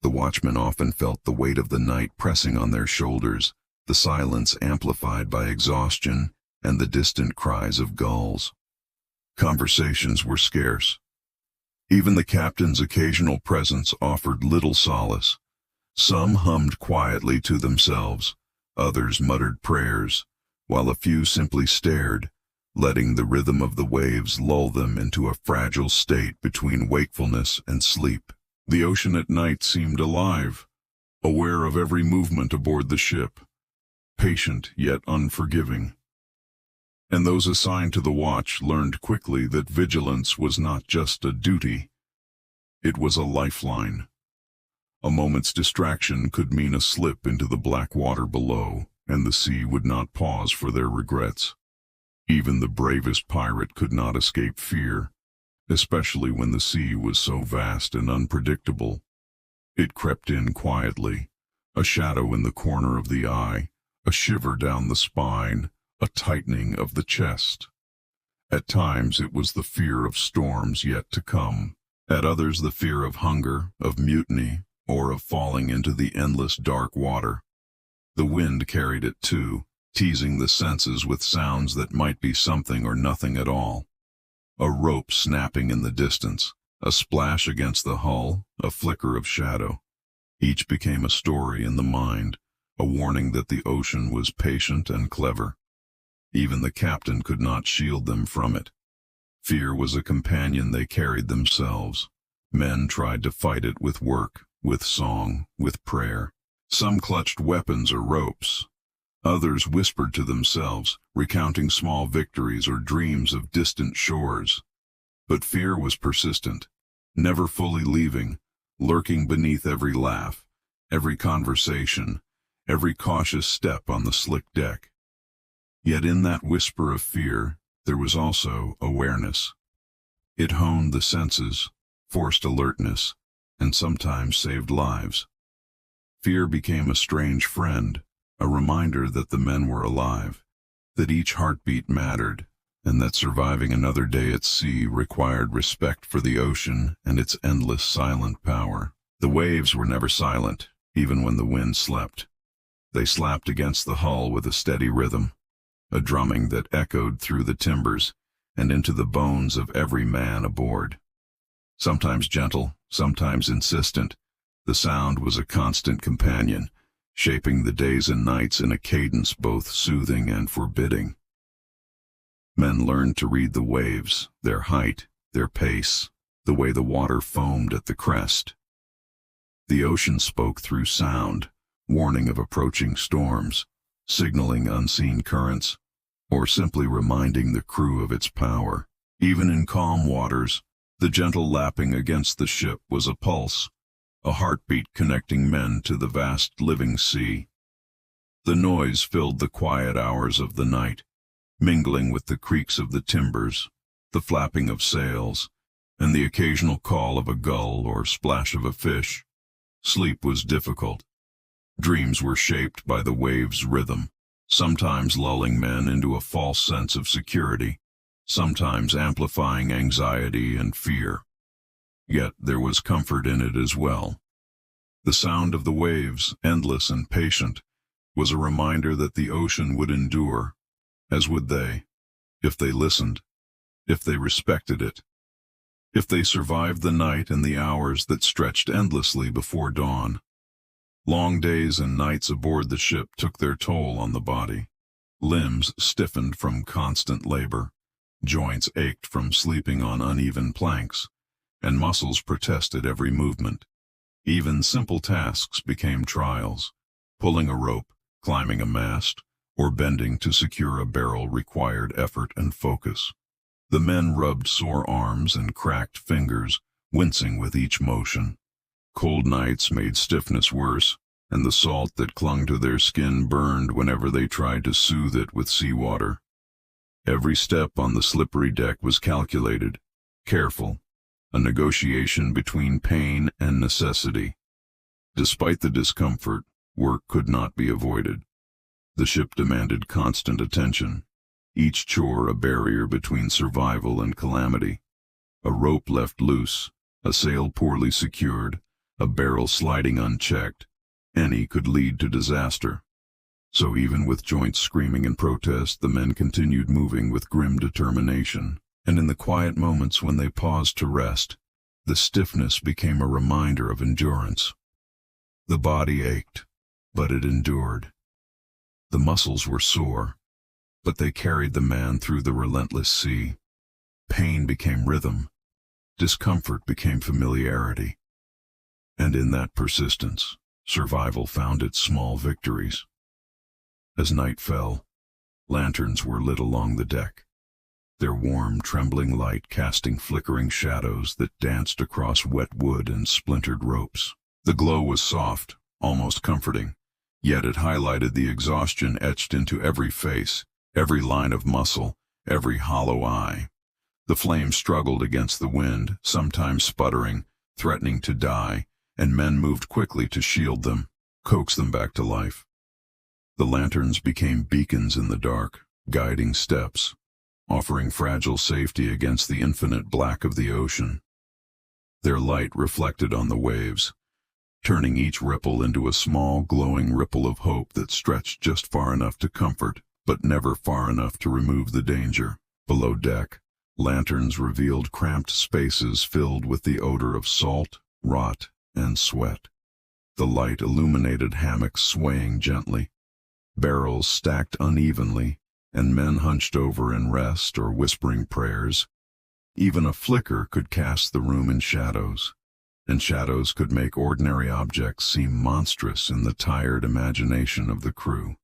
The watchmen often felt the weight of the night pressing on their shoulders, the silence amplified by exhaustion and the distant cries of gulls. Conversations were scarce. Even the captain's occasional presence offered little solace. Some hummed quietly to themselves, others muttered prayers, while a few simply stared, letting the rhythm of the waves lull them into a fragile state between wakefulness and sleep. The ocean at night seemed alive, aware of every movement aboard the ship, patient yet unforgiving. And those assigned to the watch learned quickly that vigilance was not just a duty, it was a lifeline. A moment's distraction could mean a slip into the black water below, and the sea would not pause for their regrets. Even the bravest pirate could not escape fear, especially when the sea was so vast and unpredictable. It crept in quietly, a shadow in the corner of the eye, a shiver down the spine, a tightening of the chest. At times it was the fear of storms yet to come, at others the fear of hunger, of mutiny, or of falling into the endless dark water. The wind carried it too, teasing the senses with sounds that might be something or nothing at all. A rope snapping in the distance, a splash against the hull, a flicker of shadow. Each became a story in the mind, a warning that the ocean was patient and clever. Even the captain could not shield them from it. Fear was a companion they carried themselves. Men tried to fight it with work, with song, with prayer. Some clutched weapons or ropes. Others whispered to themselves, recounting small victories or dreams of distant shores. But fear was persistent, never fully leaving, lurking beneath every laugh, every conversation, every cautious step on the slick deck. Yet in that whisper of fear, there was also awareness. It honed the senses, forced alertness, and sometimes saved lives. Fear became a strange friend, a reminder that the men were alive, that each heartbeat mattered, and that surviving another day at sea required respect for the ocean and its endless silent power. The waves were never silent, even when the wind slept. They slapped against the hull with a steady rhythm, a drumming that echoed through the timbers and into the bones of every man aboard. Sometimes gentle, sometimes insistent, the sound was a constant companion, shaping the days and nights in a cadence both soothing and forbidding. Men learned to read the waves, their height, their pace, the way the water foamed at the crest. The ocean spoke through sound, warning of approaching storms, signaling unseen currents, or simply reminding the crew of its power. Even in calm waters, the gentle lapping against the ship was a pulse, a heartbeat connecting men to the vast living sea. The noise filled the quiet hours of the night, mingling with the creaks of the timbers, the flapping of sails, and the occasional call of a gull or splash of a fish. Sleep was difficult. Dreams were shaped by the waves' rhythm, sometimes lulling men into a false sense of security, sometimes amplifying anxiety and fear. Yet there was comfort in it as well. The sound of the waves, endless and patient, was a reminder that the ocean would endure, as would they, if they listened, if they respected it, if they survived the night and the hours that stretched endlessly before dawn. Long days and nights aboard the ship took their toll on the body. Limbs stiffened from constant labor, joints ached from sleeping on uneven planks, and muscles protested every movement. Even simple tasks became trials. Pulling a rope, climbing a mast, or bending to secure a barrel required effort and focus. The men rubbed sore arms and cracked fingers, wincing with each motion. Cold nights made stiffness worse, and the salt that clung to their skin burned whenever they tried to soothe it with seawater. Every step on the slippery deck was calculated, careful, a negotiation between pain and necessity. Despite the discomfort, work could not be avoided. The ship demanded constant attention, each chore a barrier between survival and calamity. A rope left loose, a sail poorly secured, a barrel sliding unchecked, any could lead to disaster. So even with joints screaming in protest, the men continued moving with grim determination, and in the quiet moments when they paused to rest, the stiffness became a reminder of endurance. The body ached, but it endured. The muscles were sore, but they carried the man through the relentless sea. Pain became rhythm, discomfort became familiarity, and in that persistence, survival found its small victories. As night fell, lanterns were lit along the deck, their warm, trembling light casting flickering shadows that danced across wet wood and splintered ropes. The glow was soft, almost comforting, yet it highlighted the exhaustion etched into every face, every line of muscle, every hollow eye. The flame struggled against the wind, sometimes sputtering, threatening to die, and men moved quickly to shield them, coax them back to life. The lanterns became beacons in the dark, guiding steps, offering fragile safety against the infinite black of the ocean. Their light reflected on the waves, turning each ripple into a small, glowing ripple of hope that stretched just far enough to comfort, but never far enough to remove the danger. Below deck, lanterns revealed cramped spaces filled with the odor of salt, rot, and sweat. The light illuminated hammocks swaying gently, barrels stacked unevenly, and men hunched over in rest or whispering prayers. Even a flicker could cast the room in shadows, and shadows could make ordinary objects seem monstrous in the tired imagination of the crew.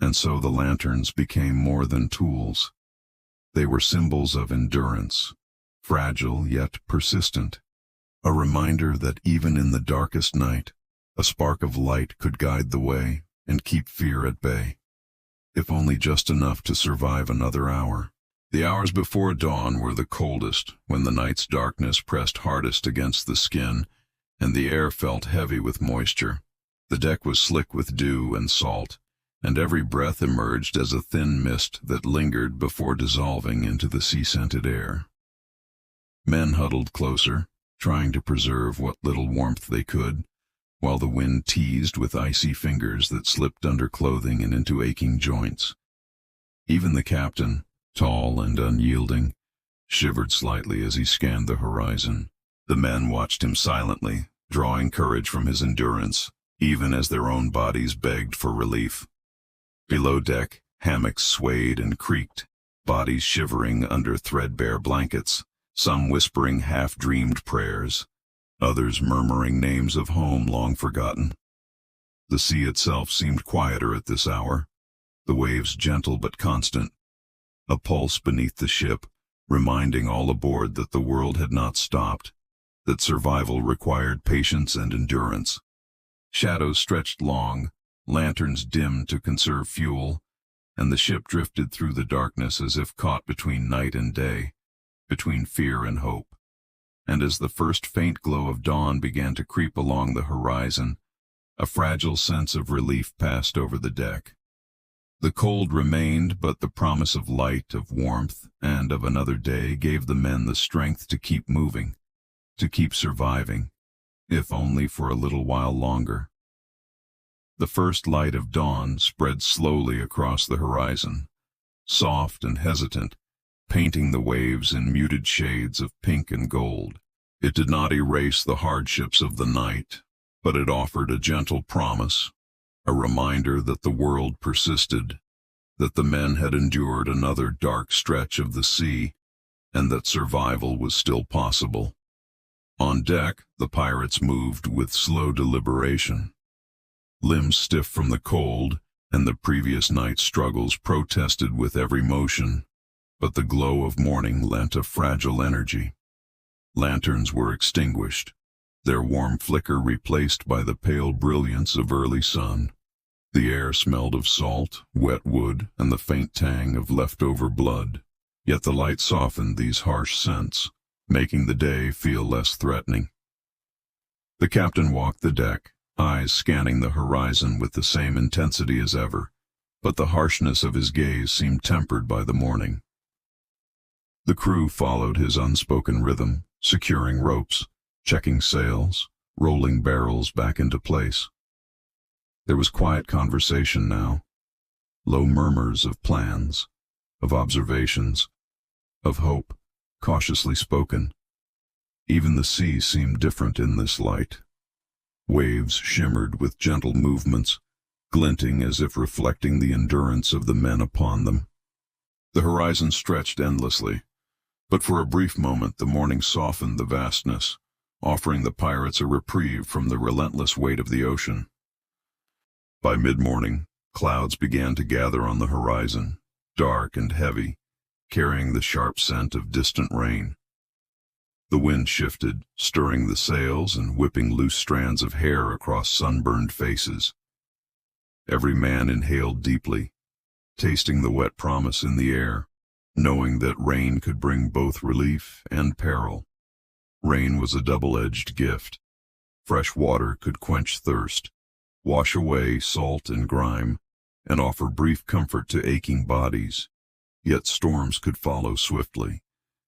And so the lanterns became more than tools. They were symbols of endurance, fragile yet persistent, a reminder that even in the darkest night, a spark of light could guide the way and keep fear at bay, if only just enough to survive another hour. The hours before dawn were the coldest, when the night's darkness pressed hardest against the skin, and the air felt heavy with moisture. The deck was slick with dew and salt, and every breath emerged as a thin mist that lingered before dissolving into the sea-scented air. Men huddled closer, trying to preserve what little warmth they could, while the wind teased with icy fingers that slipped under clothing and into aching joints. Even the captain, tall and unyielding, shivered slightly as he scanned the horizon. The men watched him silently, drawing courage from his endurance, even as their own bodies begged for relief. Below deck, hammocks swayed and creaked, bodies shivering under threadbare blankets, some whispering half-dreamed prayers, others murmuring names of home long forgotten. The sea itself seemed quieter at this hour, the waves gentle but constant, a pulse beneath the ship, reminding all aboard that the world had not stopped, that survival required patience and endurance. Shadows stretched long, lanterns dimmed to conserve fuel, and the ship drifted through the darkness as if caught between night and day, between fear and hope. And as the first faint glow of dawn began to creep along the horizon, a fragile sense of relief passed over the deck. The cold remained, but the promise of light, of warmth, and of another day gave the men the strength to keep moving, to keep surviving, if only for a little while longer. The first light of dawn spread slowly across the horizon, soft and hesitant, painting the waves in muted shades of pink and gold. It did not erase the hardships of the night, but it offered a gentle promise, a reminder that the world persisted, that the men had endured another dark stretch of the sea, and that survival was still possible. On deck, the pirates moved with slow deliberation. Limbs stiff from the cold, and the previous night's struggles protested with every motion, but the glow of morning lent a fragile energy. Lanterns were extinguished, their warm flicker replaced by the pale brilliance of early sun. The air smelled of salt, wet wood, and the faint tang of leftover blood, yet the light softened these harsh scents, making the day feel less threatening. The captain walked the deck, eyes scanning the horizon with the same intensity as ever, but the harshness of his gaze seemed tempered by the morning. The crew followed his unspoken rhythm, securing ropes, checking sails, rolling barrels back into place. There was quiet conversation now, low murmurs of plans, of observations, of hope, cautiously spoken. Even the sea seemed different in this light. Waves shimmered with gentle movements, glinting as if reflecting the endurance of the men upon them. The horizon stretched endlessly, but for a brief moment the morning softened the vastness, offering the pirates a reprieve from the relentless weight of the ocean. By mid-morning, clouds began to gather on the horizon, dark and heavy, carrying the sharp scent of distant rain. The wind shifted, stirring the sails and whipping loose strands of hair across sunburned faces. Every man inhaled deeply, tasting the wet promise in the air, knowing that rain could bring both relief and peril. Rain was a double-edged gift. Fresh water could quench thirst, wash away salt and grime, and offer brief comfort to aching bodies. Yet storms could follow swiftly,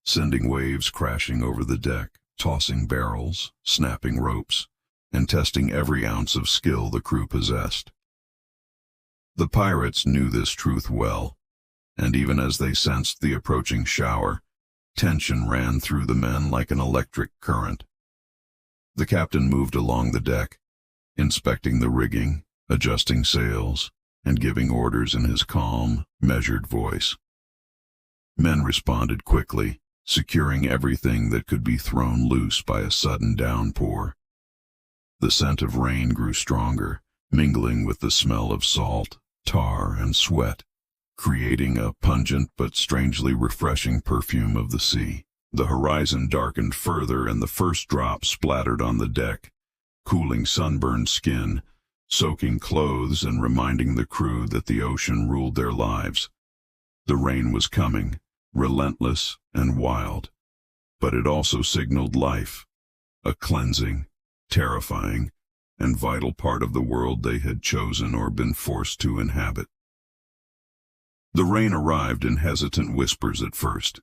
sending waves crashing over the deck, tossing barrels, snapping ropes, and testing every ounce of skill the crew possessed. The pirates knew this truth well, and even as they sensed the approaching shower, tension ran through the men like an electric current. The captain moved along the deck, inspecting the rigging, adjusting sails, and giving orders in his calm, measured voice. Men responded quickly, securing everything that could be thrown loose by a sudden downpour. The scent of rain grew stronger, mingling with the smell of salt, tar, and sweat, creating a pungent but strangely refreshing perfume of the sea. The horizon darkened further, and the first drops splattered on the deck, cooling sunburned skin, soaking clothes, and reminding the crew that the ocean ruled their lives. The rain was coming, relentless and wild, but it also signaled life, a cleansing, terrifying, and vital part of the world they had chosen or been forced to inhabit. The rain arrived in hesitant whispers at first,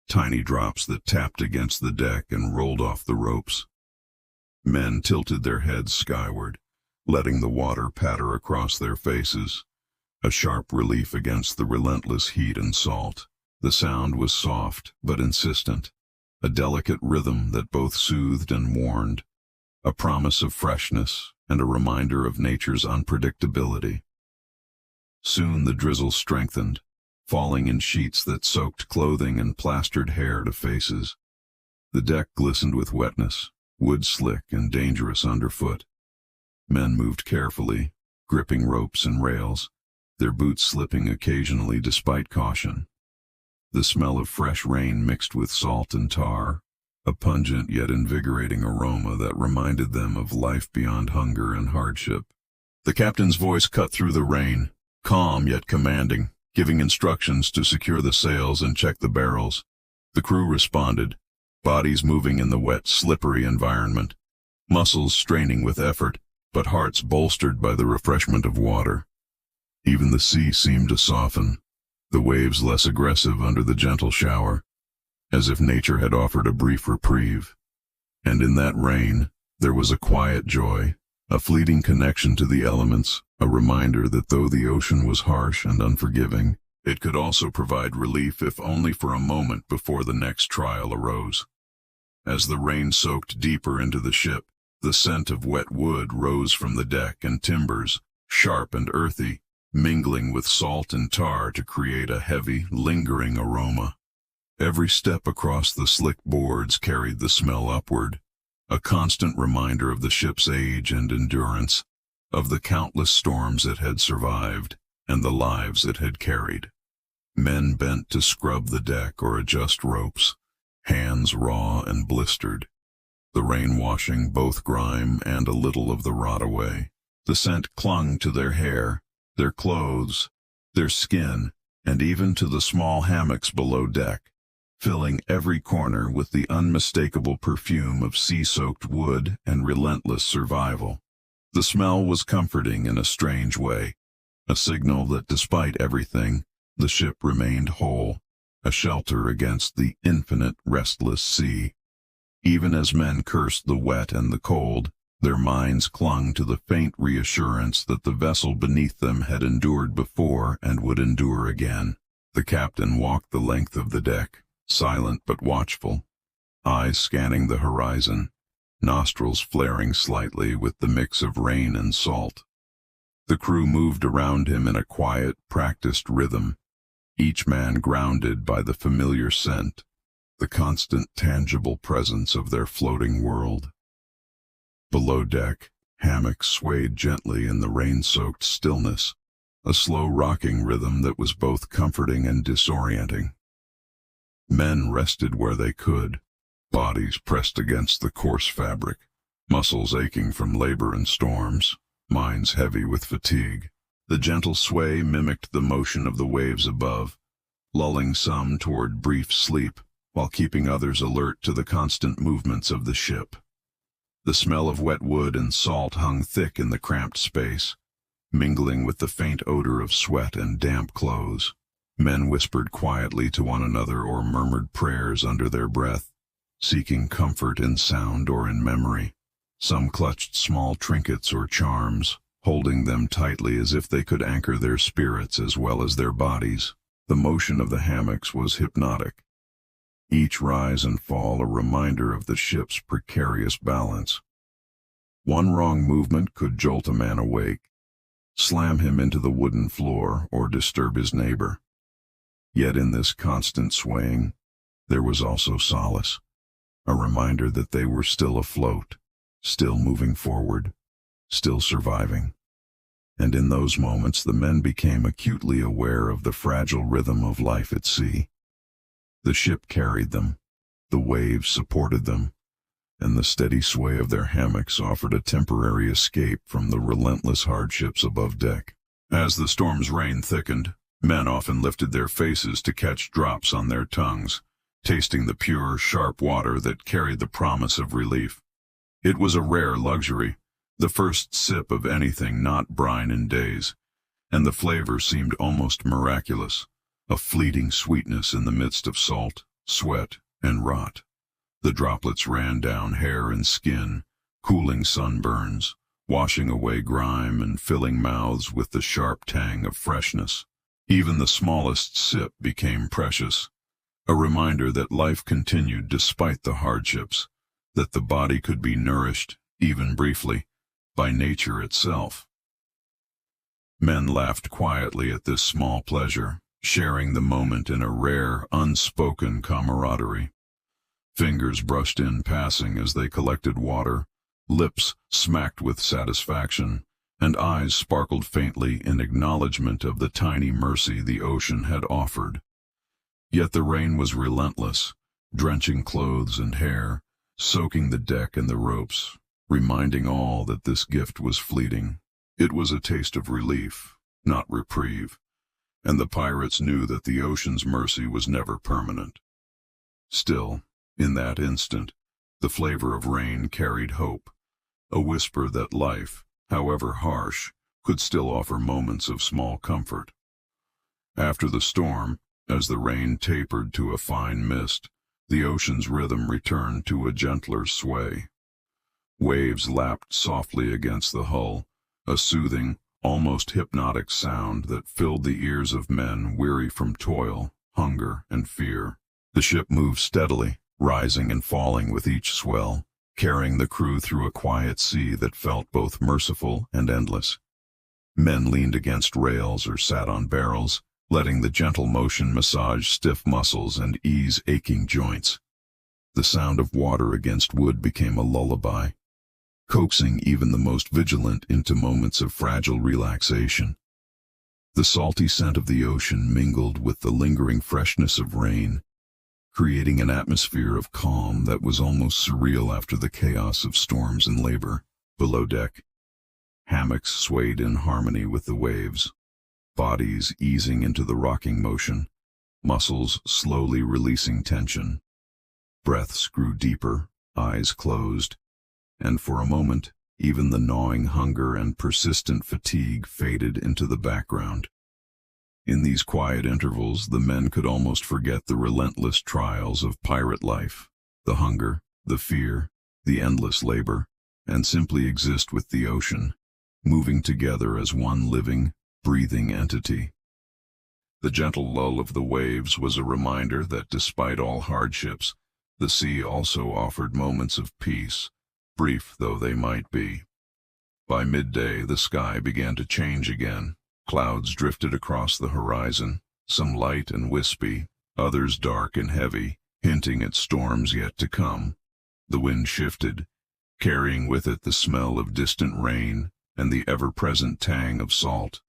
tiny drops that tapped against the deck and rolled off the ropes. Men tilted their heads skyward, letting the water patter across their faces, a sharp relief against the relentless heat and salt. The sound was soft but insistent, a delicate rhythm that both soothed and warned, a promise of freshness and a reminder of nature's unpredictability. Soon the drizzle strengthened, falling in sheets that soaked clothing and plastered hair to faces. The deck glistened with wetness, wood slick and dangerous underfoot. Men moved carefully, gripping ropes and rails, their boots slipping occasionally despite caution. The smell of fresh rain mixed with salt and tar, a pungent yet invigorating aroma that reminded them of life beyond hunger and hardship. The captain's voice cut through the rain, calm yet commanding, giving instructions to secure the sails and check the barrels. The crew responded, bodies moving in the wet, slippery environment, muscles straining with effort, but hearts bolstered by the refreshment of water. Even the sea seemed to soften, the waves less aggressive under the gentle shower, as if nature had offered a brief reprieve. And in that rain, there was a quiet joy, a fleeting connection to the elements, a reminder that though the ocean was harsh and unforgiving, it could also provide relief if only for a moment before the next trial arose. As the rain soaked deeper into the ship, the scent of wet wood rose from the deck and timbers, sharp and earthy, mingling with salt and tar to create a heavy, lingering aroma. Every step across the slick boards carried the smell upward, a constant reminder of the ship's age and endurance, of the countless storms it had survived, and the lives it had carried. Men bent to scrub the deck or adjust ropes, hands raw and blistered, the rain washing both grime and a little of the rot away. The scent clung to their hair, their clothes, their skin, and even to the small hammocks below deck, filling every corner with the unmistakable perfume of sea-soaked wood and relentless survival. The smell was comforting in a strange way, a signal that despite everything, the ship remained whole, a shelter against the infinite restless sea. Even as men cursed the wet and the cold, their minds clung to the faint reassurance that the vessel beneath them had endured before and would endure again. The captain walked the length of the deck, silent but watchful, eyes scanning the horizon, nostrils flaring slightly with the mix of rain and salt. The crew moved around him in a quiet, practiced rhythm, each man grounded by the familiar scent, the constant, tangible presence of their floating world. Below deck, hammocks swayed gently in the rain-soaked stillness, a slow rocking rhythm that was both comforting and disorienting. Men rested where they could, bodies pressed against the coarse fabric, muscles aching from labor and storms, minds heavy with fatigue. The gentle sway mimicked the motion of the waves above, lulling some toward brief sleep, while keeping others alert to the constant movements of the ship. The smell of wet wood and salt hung thick in the cramped space, mingling with the faint odor of sweat and damp clothes. Men whispered quietly to one another or murmured prayers under their breath, seeking comfort in sound or in memory. Some clutched small trinkets or charms, holding them tightly as if they could anchor their spirits as well as their bodies. The motion of the hammocks was hypnotic, each rise and fall a reminder of the ship's precarious balance. One wrong movement could jolt a man awake, slam him into the wooden floor, or disturb his neighbor. Yet in this constant swaying, there was also solace, a reminder that they were still afloat, still moving forward, still surviving. And in those moments the men became acutely aware of the fragile rhythm of life at sea. The ship carried them, the waves supported them, and the steady sway of their hammocks offered a temporary escape from the relentless hardships above deck. As the storm's rain thickened, men often lifted their faces to catch drops on their tongues, tasting the pure, sharp water that carried the promise of relief. It was a rare luxury, The first sip of anything not brine in days, and the flavor seemed almost miraculous, a fleeting sweetness in the midst of salt, sweat, and rot. The droplets ran down hair and skin, cooling sunburns, washing away grime and filling mouths with the sharp tang of freshness. Even the smallest sip became precious, a reminder that life continued despite the hardships, that the body could be nourished, even briefly, by nature itself. Men laughed quietly at this small pleasure, sharing the moment in a rare, unspoken camaraderie. Fingers brushed in passing as they collected water, lips smacked with satisfaction, and eyes sparkled faintly in acknowledgement of the tiny mercy the ocean had offered. Yet the rain was relentless, drenching clothes and hair, soaking the deck and the ropes, reminding all that this gift was fleeting. It was a taste of relief, not reprieve, and the pirates knew that the ocean's mercy was never permanent. Still, in that instant, the flavor of rain carried hope, a whisper that life, however harsh, could still offer moments of small comfort. After the storm, as the rain tapered to a fine mist, the ocean's rhythm returned to a gentler sway. Waves lapped softly against the hull, a soothing, almost hypnotic sound that filled the ears of men weary from toil, hunger, and fear. The ship moved steadily, rising and falling with each swell, carrying the crew through a quiet sea that felt both merciful and endless. Men leaned against rails or sat on barrels, letting the gentle motion massage stiff muscles and ease aching joints. The sound of water against wood became a lullaby, coaxing even the most vigilant into moments of fragile relaxation. The salty scent of the ocean mingled with the lingering freshness of rain, creating an atmosphere of calm that was almost surreal after the chaos of storms and labor. Below deck, hammocks swayed in harmony with the waves, bodies easing into the rocking motion, muscles slowly releasing tension. Breaths grew deeper, eyes closed, and for a moment, even the gnawing hunger and persistent fatigue faded into the background. In these quiet intervals, the men could almost forget the relentless trials of pirate life, the hunger, the fear, the endless labor, and simply exist with the ocean, moving together as one living, breathing entity. The gentle lull of the waves was a reminder that despite all hardships, the sea also offered moments of peace, brief though they might be. By midday, the sky began to change again. Clouds drifted across the horizon, some light and wispy, others dark and heavy, hinting at storms yet to come. The wind shifted, carrying with it the smell of distant rain and the ever-present tang of salt.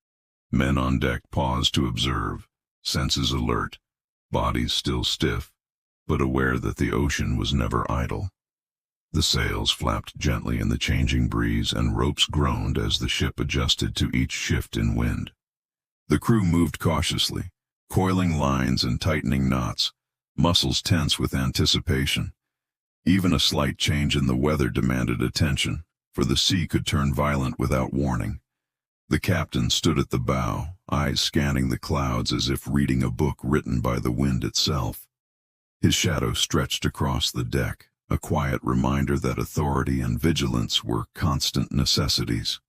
Men on deck paused to observe, senses alert, bodies still stiff, but aware that the ocean was never idle. The sails flapped gently in the changing breeze, and ropes groaned as the ship adjusted to each shift in wind. The crew moved cautiously, coiling lines and tightening knots, muscles tense with anticipation. Even a slight change in the weather demanded attention, for the sea could turn violent without warning. The captain stood at the bow, eyes scanning the clouds as if reading a book written by the wind itself. His shadow stretched across the deck, a quiet reminder that authority and vigilance were constant necessities.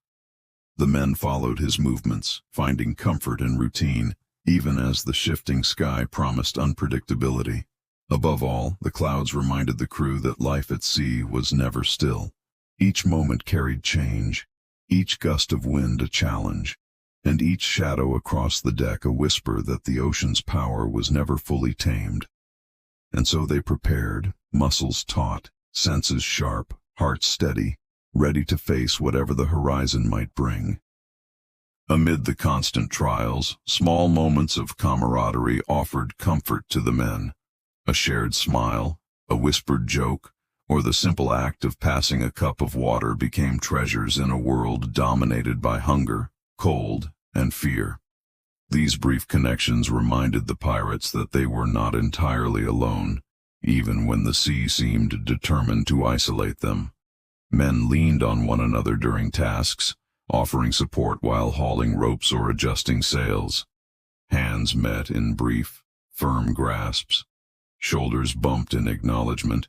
The men followed his movements, finding comfort in routine, even as the shifting sky promised unpredictability. Above all, the clouds reminded the crew that life at sea was never still. Each moment carried change, each gust of wind a challenge, and each shadow across the deck a whisper that the ocean's power was never fully tamed. And so they prepared, muscles taut, senses sharp, hearts steady, ready to face whatever the horizon might bring. Amid the constant trials, small moments of camaraderie offered comfort to the men. A shared smile, a whispered joke, or the simple act of passing a cup of water became treasures in a world dominated by hunger, cold, and fear. These brief connections reminded the pirates that they were not entirely alone, even when the sea seemed determined to isolate them. Men leaned on one another during tasks, offering support while hauling ropes or adjusting sails. Hands met in brief, firm grasps. Shoulders bumped in acknowledgement,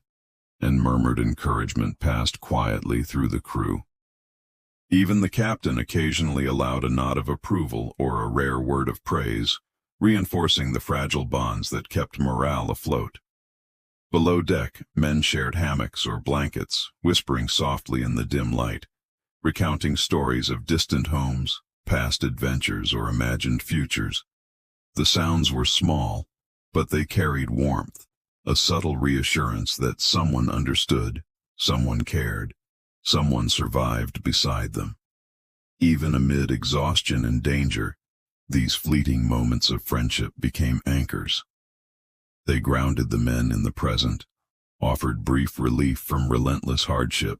and murmured encouragement passed quietly through the crew. Even the captain occasionally allowed a nod of approval or a rare word of praise, reinforcing the fragile bonds that kept morale afloat. Below deck, men shared hammocks or blankets, whispering softly in the dim light, recounting stories of distant homes, past adventures, or imagined futures. The sounds were small, but they carried warmth, a subtle reassurance that someone understood, someone cared, someone survived beside them. Even amid exhaustion and danger, these fleeting moments of friendship became anchors. They grounded the men in the present, offered brief relief from relentless hardship,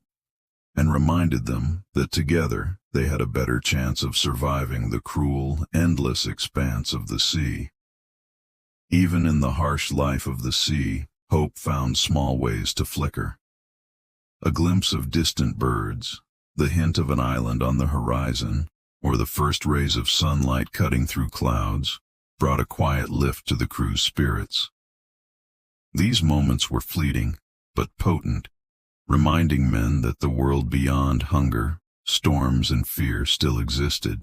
and reminded them that together they had a better chance of surviving the cruel, endless expanse of the sea. Even in the harsh life of the sea, hope found small ways to flicker. A glimpse of distant birds, the hint of an island on the horizon, or the first rays of sunlight cutting through clouds, brought a quiet lift to the crew's spirits. These moments were fleeting, but potent, reminding men that the world beyond hunger, storms, and fear still existed.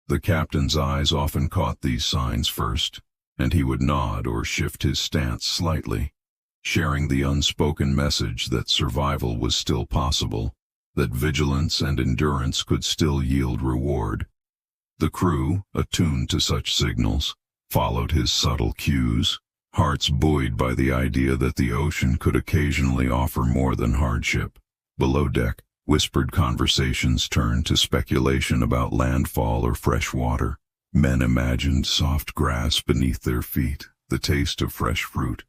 The captain's eyes often caught these signs first, and he would nod or shift his stance slightly, sharing the unspoken message that survival was still possible, that vigilance and endurance could still yield reward. The crew, attuned to such signals, followed his subtle cues, hearts buoyed by the idea that the ocean could occasionally offer more than hardship. Below deck, whispered conversations turned to speculation about landfall or fresh water. Men imagined soft grass beneath their feet, the taste of fresh fruit,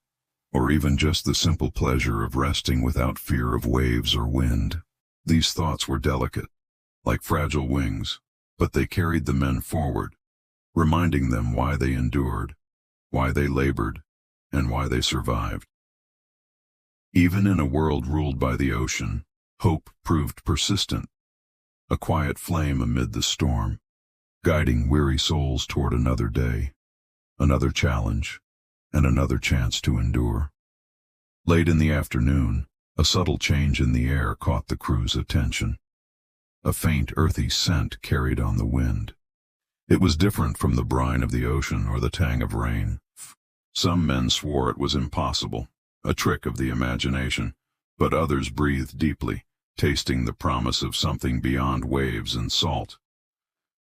or even just the simple pleasure of resting without fear of waves or wind. These thoughts were delicate, like fragile wings, but they carried the men forward, reminding them why they endured, why they labored, and why they survived. Even in a world ruled by the ocean, hope proved persistent, a quiet flame amid the storm, guiding weary souls toward another day, another challenge, and another chance to endure. Late in the afternoon, a subtle change in the air caught the crew's attention. A faint, earthy scent carried on the wind. It was different from the brine of the ocean or the tang of rain. Some men swore it was impossible, a trick of the imagination, but others breathed deeply, tasting the promise of something beyond waves and salt.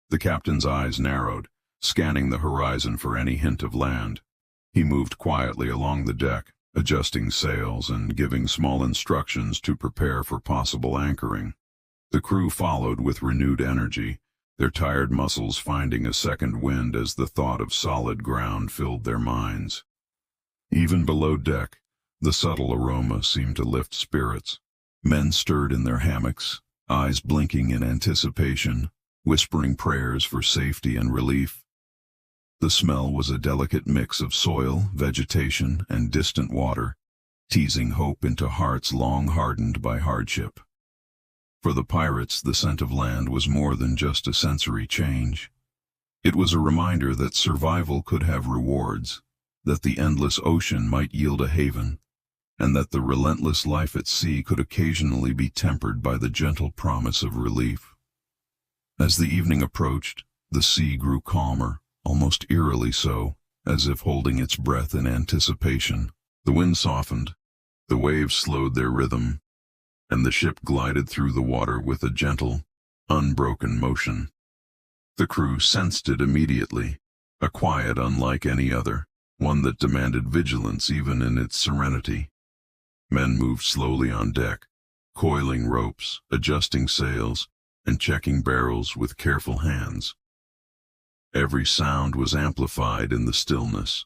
The captain's eyes narrowed, scanning the horizon for any hint of land. He moved quietly along the deck, adjusting sails and giving small instructions to prepare for possible anchoring. The crew followed with renewed energy, their tired muscles finding a second wind as the thought of solid ground filled their minds. Even below deck, the subtle aroma seemed to lift spirits. Men stirred in their hammocks, eyes blinking in anticipation, whispering prayers for safety and relief. The smell was a delicate mix of soil, vegetation, and distant water, teasing hope into hearts long hardened by hardship. For the pirates, the scent of land was more than just a sensory change. It was a reminder that survival could have rewards, that the endless ocean might yield a haven, and that the relentless life at sea could occasionally be tempered by the gentle promise of relief. As the evening approached, the sea grew calmer, almost eerily so, as if holding its breath in anticipation. The wind softened, the waves slowed their rhythm, and the ship glided through the water with a gentle, unbroken motion. The crew sensed it immediately, a quiet unlike any other, one that demanded vigilance even in its serenity. Men moved slowly on deck, coiling ropes, adjusting sails, and checking barrels with careful hands. Every sound was amplified in the stillness.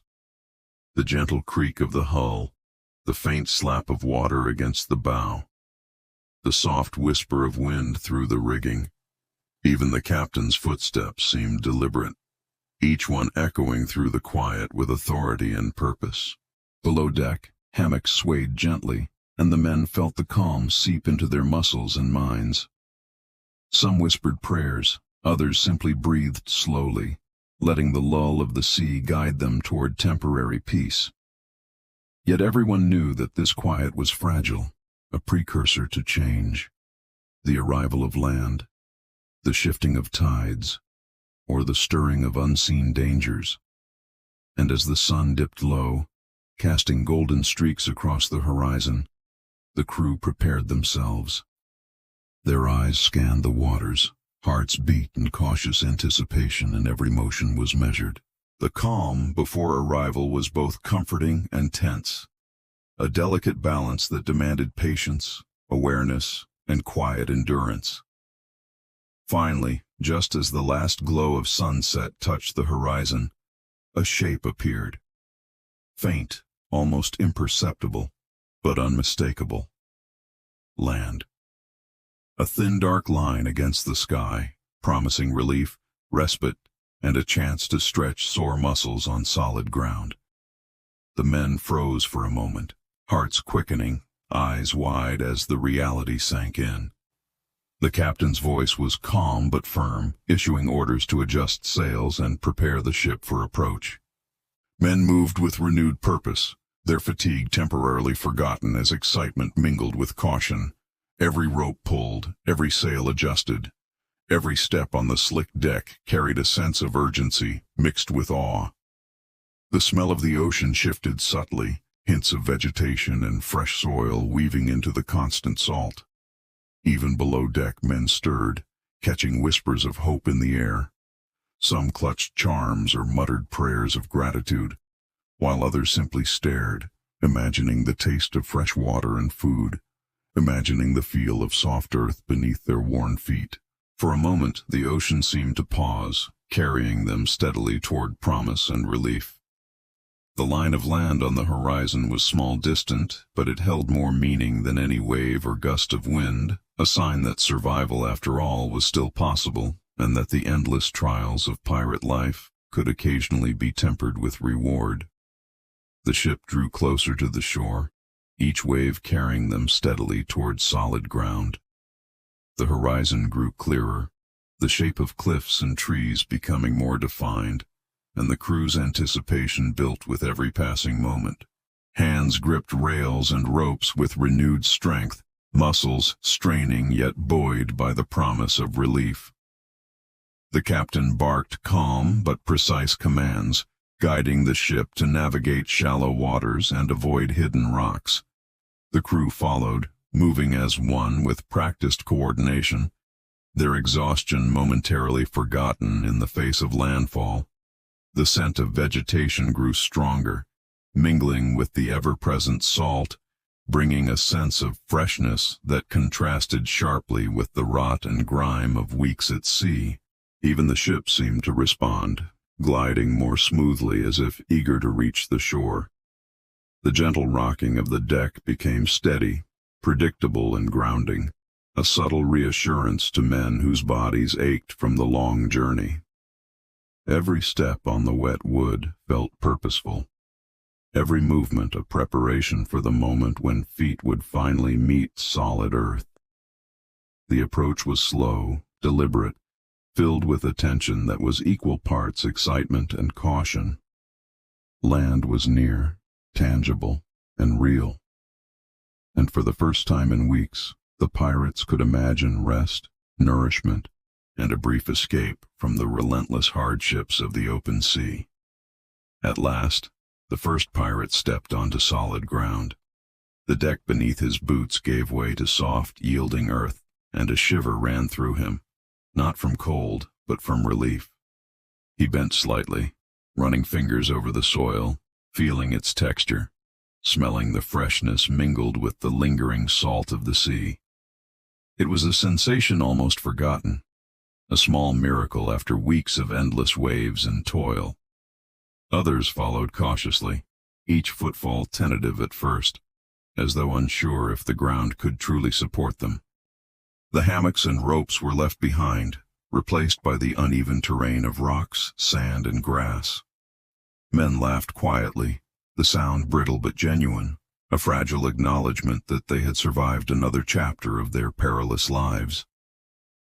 The gentle creak of the hull, the faint slap of water against the bow, the soft whisper of wind through the rigging. Even the captain's footsteps seemed deliberate, each one echoing through the quiet with authority and purpose. Below deck, hammocks swayed gently, and the men felt the calm seep into their muscles and minds. Some whispered prayers, others simply breathed slowly, letting the lull of the sea guide them toward temporary peace. Yet everyone knew that this quiet was fragile, a precursor to change. The arrival of land, the shifting of tides, or the stirring of unseen dangers. And as the sun dipped low, casting golden streaks across the horizon, the crew prepared themselves. Their eyes scanned the waters, hearts beat in cautious anticipation, and every motion was measured. The calm before arrival was both comforting and tense, a delicate balance that demanded patience, awareness, and quiet endurance. Finally, just as the last glow of sunset touched the horizon, a shape appeared. Faint, almost imperceptible, but unmistakable. Land. A thin dark line against the sky, promising relief, respite, and a chance to stretch sore muscles on solid ground. The men froze for a moment, hearts quickening, eyes wide as the reality sank in. The captain's voice was calm but firm, issuing orders to adjust sails and prepare the ship for approach. Men moved with renewed purpose, their fatigue temporarily forgotten as excitement mingled with caution. Every rope pulled, every sail adjusted. Every step on the slick deck carried a sense of urgency mixed with awe. The smell of the ocean shifted subtly, hints of vegetation and fresh soil weaving into the constant salt. Even below deck men stirred, catching whispers of hope in the air. Some clutched charms or muttered prayers of gratitude, while others simply stared, imagining the taste of fresh water and food, imagining the feel of soft earth beneath their worn feet. For a moment, the ocean seemed to pause, carrying them steadily toward promise and relief. The line of land on the horizon was small distant, but it held more meaning than any wave or gust of wind, a sign that survival after all was still possible, and that the endless trials of pirate life could occasionally be tempered with reward. The ship drew closer to the shore, each wave carrying them steadily toward solid ground. The horizon grew clearer, the shape of cliffs and trees becoming more defined, and the crew's anticipation built with every passing moment. Hands gripped rails and ropes with renewed strength, muscles straining yet buoyed by the promise of relief. The captain barked calm but precise commands, guiding the ship to navigate shallow waters and avoid hidden rocks. The crew followed, moving as one with practiced coordination, their exhaustion momentarily forgotten in the face of landfall. The scent of vegetation grew stronger, mingling with the ever-present salt, bringing a sense of freshness that contrasted sharply with the rot and grime of weeks at sea. Even the ship seemed to respond, gliding more smoothly as if eager to reach the shore. The gentle rocking of the deck became steady, predictable and grounding, a subtle reassurance to men whose bodies ached from the long journey. Every step on the wet wood felt purposeful, every movement a preparation for the moment when feet would finally meet solid earth. The approach was slow, deliberate, filled with attention that was equal parts excitement and caution. Land was near, tangible, and real. And for the first time in weeks, the pirates could imagine rest, nourishment, and a brief escape from the relentless hardships of the open sea. At last, the first pirate stepped onto solid ground. The deck beneath his boots gave way to soft, yielding earth, and a shiver ran through him, not from cold, but from relief. He bent slightly, running fingers over the soil, feeling its texture, smelling the freshness mingled with the lingering salt of the sea. It was a sensation almost forgotten, a small miracle after weeks of endless waves and toil. Others followed cautiously, each footfall tentative at first, as though unsure if the ground could truly support them. The hammocks and ropes were left behind, replaced by the uneven terrain of rocks, sand, and grass. Men laughed quietly, the sound brittle but genuine, a fragile acknowledgement that they had survived another chapter of their perilous lives.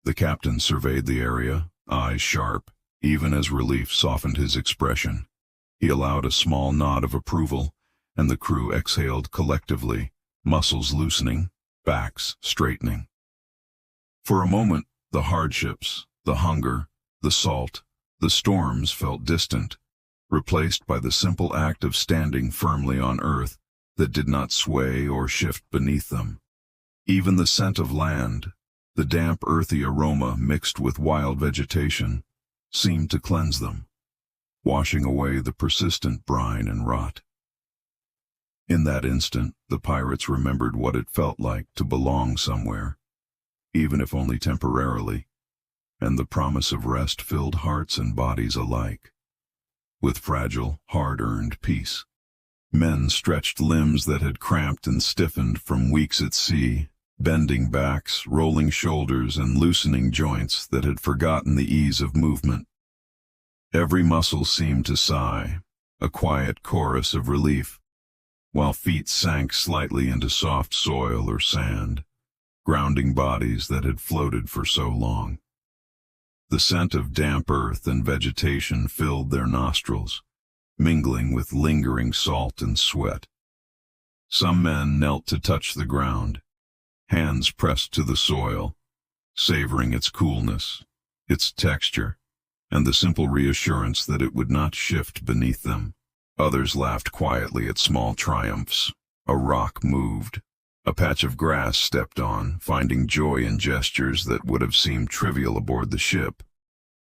The captain surveyed the area, eyes sharp, even as relief softened his expression. He allowed a small nod of approval, and the crew exhaled collectively, muscles loosening, backs straightening. For a moment, the hardships, the hunger, the salt, the storms felt distant, replaced by the simple act of standing firmly on earth that did not sway or shift beneath them. Even the scent of land, the damp earthy aroma mixed with wild vegetation, seemed to cleanse them, washing away the persistent brine and rot. In that instant, the pirates remembered what it felt like to belong somewhere, even if only temporarily, and the promise of rest filled hearts and bodies alike with fragile, hard-earned peace. Men stretched limbs that had cramped and stiffened from weeks at sea, bending backs, rolling shoulders, and loosening joints that had forgotten the ease of movement. Every muscle seemed to sigh, a quiet chorus of relief, while feet sank slightly into soft soil or sand, grounding bodies that had floated for so long. The scent of damp earth and vegetation filled their nostrils, mingling with lingering salt and sweat. Some men knelt to touch the ground, hands pressed to the soil, savoring its coolness, its texture, and the simple reassurance that it would not shift beneath them. Others laughed quietly at small triumphs. A rock moved, a patch of grass stepped on, finding joy in gestures that would have seemed trivial aboard the ship.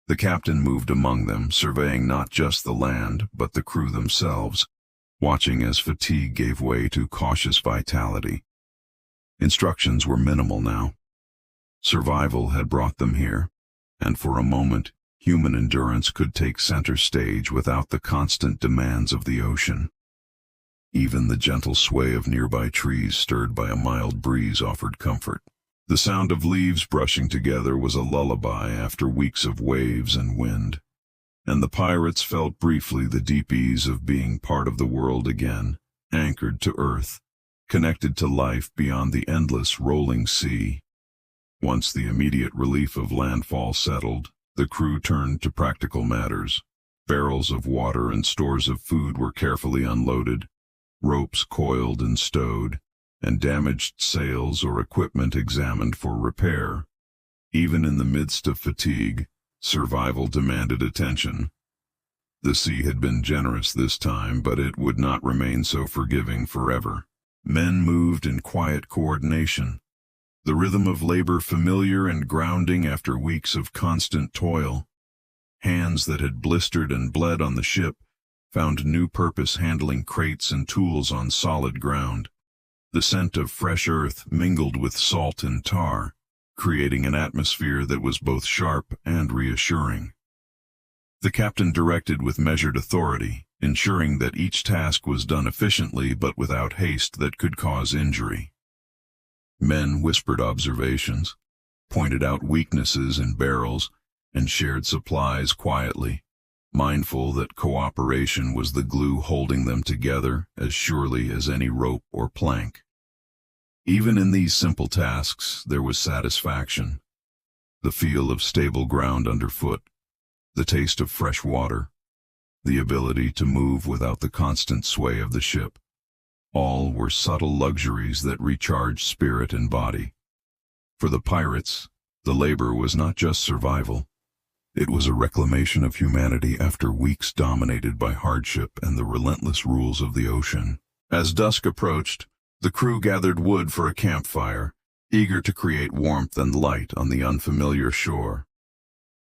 The captain moved among them, surveying not just the land, but the crew themselves, watching as fatigue gave way to cautious vitality. Instructions were minimal now. Survival had brought them here, and for a moment, human endurance could take center stage without the constant demands of the ocean. Even the gentle sway of nearby trees stirred by a mild breeze offered comfort. The sound of leaves brushing together was a lullaby after weeks of waves and wind, and the pirates felt briefly the deep ease of being part of the world again, anchored to earth, connected to life beyond the endless rolling sea. Once the immediate relief of landfall settled, the crew turned to practical matters. Barrels of water and stores of food were carefully unloaded, ropes coiled and stowed, and damaged sails or equipment examined for repair. Even in the midst of fatigue, survival demanded attention. The sea had been generous this time, but it would not remain so forgiving forever. Men moved in quiet coordination, the rhythm of labor familiar and grounding after weeks of constant toil. Hands that had blistered and bled on the ship found new purpose handling crates and tools on solid ground. The scent of fresh earth mingled with salt and tar, creating an atmosphere that was both sharp and reassuring. The captain directed with measured authority, ensuring that each task was done efficiently but without haste that could cause injury. Men whispered observations, pointed out weaknesses in barrels, and shared supplies quietly, mindful that cooperation was the glue holding them together as surely as any rope or plank. Even in these simple tasks, there was satisfaction. The feel of stable ground underfoot, the taste of fresh water, the ability to move without the constant sway of the ship. All were subtle luxuries that recharged spirit and body. For the pirates, the labor was not just survival. It was a reclamation of humanity after weeks dominated by hardship and the relentless rules of the ocean. As dusk approached, the crew gathered wood for a campfire, eager to create warmth and light on the unfamiliar shore.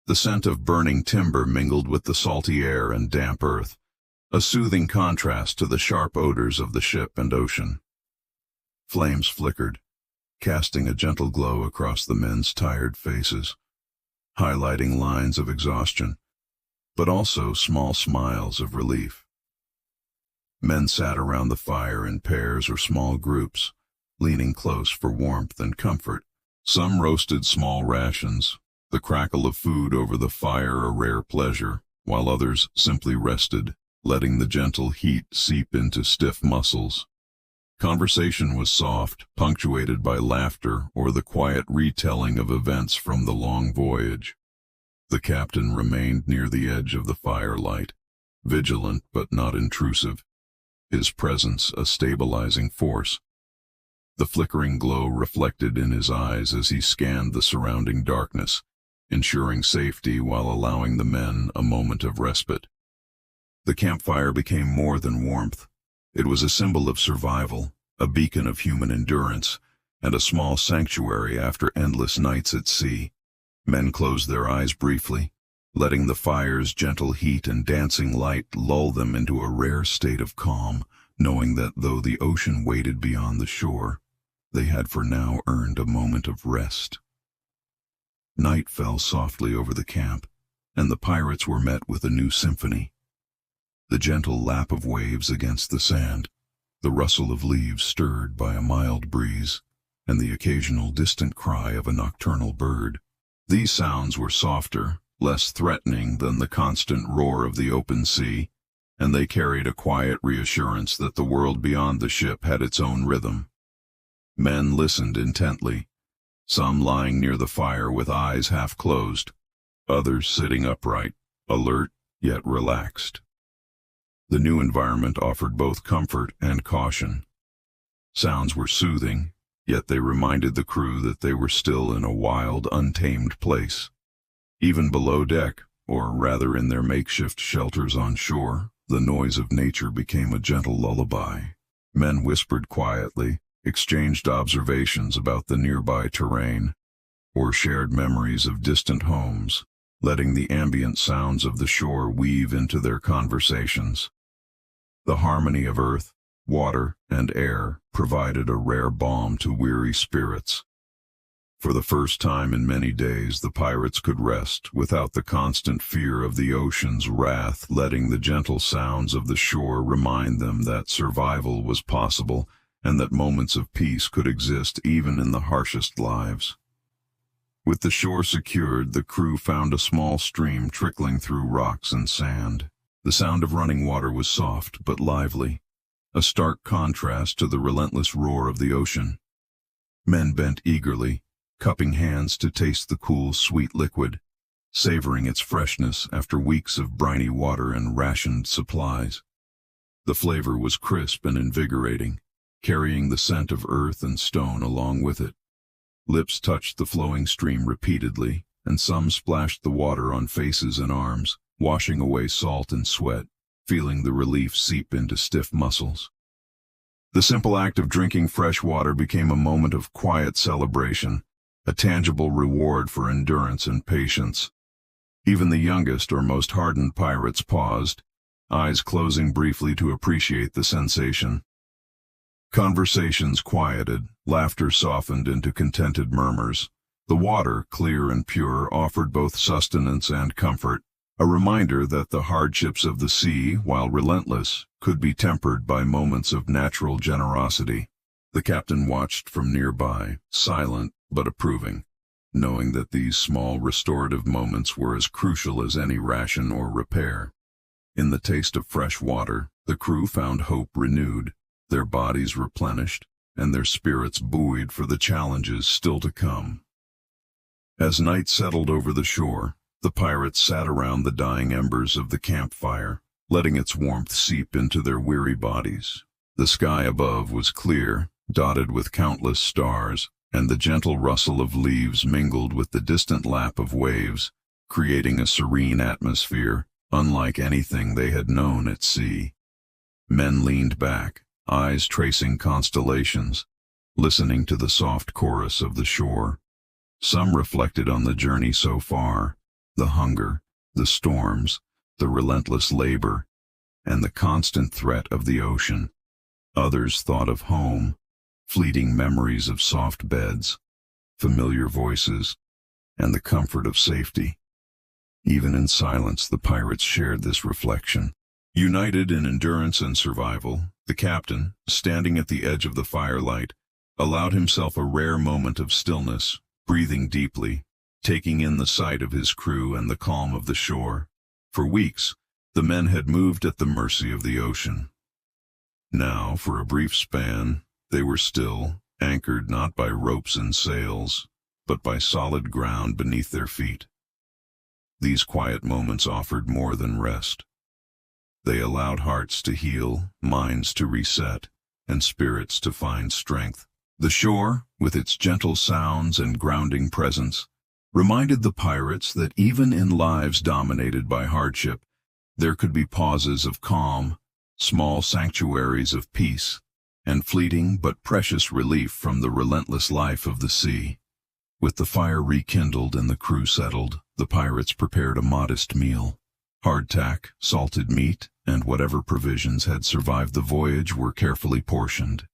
The scent of burning timber mingled with the salty air and damp earth, a soothing contrast to the sharp odors of the ship and ocean. Flames flickered, casting a gentle glow across the men's tired faces, highlighting lines of exhaustion, but also small smiles of relief. Men sat around the fire in pairs or small groups, leaning close for warmth and comfort. Some roasted small rations, the crackle of food over the fire a rare pleasure, while others simply rested, letting the gentle heat seep into stiff muscles. Conversation was soft, punctuated by laughter or the quiet retelling of events from the long voyage. The captain remained near the edge of the firelight, vigilant but not intrusive, his presence a stabilizing force. The flickering glow reflected in his eyes as he scanned the surrounding darkness, ensuring safety while allowing the men a moment of respite. The campfire became more than warmth. It was a symbol of survival, a beacon of human endurance, and a small sanctuary after endless nights at sea. Men closed their eyes briefly, letting the fire's gentle heat and dancing light lull them into a rare state of calm, knowing that though the ocean waited beyond the shore, they had for now earned a moment of rest. Night fell softly over the camp, and the pirates were met with a new symphony. The gentle lap of waves against the sand, the rustle of leaves stirred by a mild breeze, and the occasional distant cry of a nocturnal bird. These sounds were softer, less threatening than the constant roar of the open sea, and they carried a quiet reassurance that the world beyond the ship had its own rhythm. Men listened intently, some lying near the fire with eyes half closed, others sitting upright, alert yet relaxed. The new environment offered both comfort and caution. Sounds were soothing, yet they reminded the crew that they were still in a wild, untamed place. Even below deck, or rather in their makeshift shelters on shore, the noise of nature became a gentle lullaby. Men whispered quietly, exchanged observations about the nearby terrain, or shared memories of distant homes, letting the ambient sounds of the shore weave into their conversations. The harmony of earth, water, and air provided a rare balm to weary spirits. For the first time in many days, the pirates could rest without the constant fear of the ocean's wrath, letting the gentle sounds of the shore remind them that survival was possible and that moments of peace could exist even in the harshest lives. With the shore secured, the crew found a small stream trickling through rocks and sand. The sound of running water was soft but lively, a stark contrast to the relentless roar of the ocean. Men bent eagerly, cupping hands to taste the cool, sweet liquid, savoring its freshness after weeks of briny water and rationed supplies. The flavor was crisp and invigorating, carrying the scent of earth and stone along with it. Lips touched the flowing stream repeatedly, and some splashed the water on faces and arms, washing away salt and sweat, feeling the relief seep into stiff muscles. The simple act of drinking fresh water became a moment of quiet celebration, a tangible reward for endurance and patience. Even the youngest or most hardened pirates paused, eyes closing briefly to appreciate the sensation. Conversations quieted, laughter softened into contented murmurs. The water, clear and pure, offered both sustenance and comfort, a reminder that the hardships of the sea, while relentless, could be tempered by moments of natural generosity. The captain watched from nearby, silent but approving, knowing that these small restorative moments were as crucial as any ration or repair. In the taste of fresh water, the crew found hope renewed, their bodies replenished, and their spirits buoyed for the challenges still to come. As night settled over the shore, the pirates sat around the dying embers of the campfire, letting its warmth seep into their weary bodies. The sky above was clear, dotted with countless stars, and the gentle rustle of leaves mingled with the distant lap of waves, creating a serene atmosphere, unlike anything they had known at sea. Men leaned back, eyes tracing constellations, listening to the soft chorus of the shore. Some reflected on the journey so far, the hunger, the storms, the relentless labor, and the constant threat of the ocean. Others thought of home, fleeting memories of soft beds, familiar voices, and the comfort of safety. Even in silence, the pirates shared this reflection. United in endurance and survival, the captain, standing at the edge of the firelight, allowed himself a rare moment of stillness, breathing deeply, taking in the sight of his crew and the calm of the shore. For weeks, the men had moved at the mercy of the ocean. Now, for a brief span, They were still, anchored not by ropes and sails, but by solid ground beneath their feet. These quiet moments offered more than rest. They allowed hearts to heal, minds to reset, and spirits to find strength. The shore, with its gentle sounds and grounding presence, reminded the pirates that even in lives dominated by hardship, there could be pauses of calm, small sanctuaries of peace, and fleeting but precious relief from the relentless life of the sea. With the fire rekindled and the crew settled, the pirates prepared a modest meal. Hardtack, salted meat, and whatever provisions had survived the voyage were carefully portioned.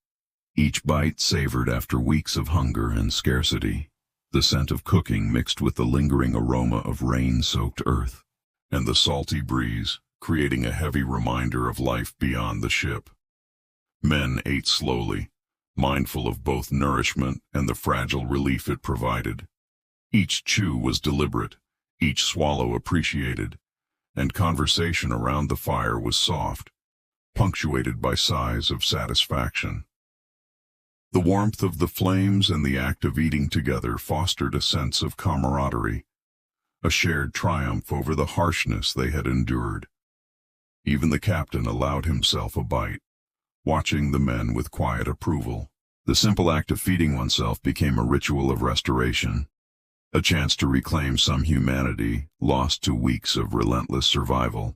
Each bite savored after weeks of hunger and scarcity, the scent of cooking mixed with the lingering aroma of rain-soaked earth, and the salty breeze, creating a heavy reminder of life beyond the ship. Men ate slowly, mindful of both nourishment and the fragile relief it provided. Each chew was deliberate, each swallow appreciated, and conversation around the fire was soft, punctuated by sighs of satisfaction. The warmth of the flames and the act of eating together fostered a sense of camaraderie, a shared triumph over the harshness they had endured. Even the captain allowed himself a bite, watching the men with quiet approval. The simple act of feeding oneself became a ritual of restoration, a chance to reclaim some humanity lost to weeks of relentless survival.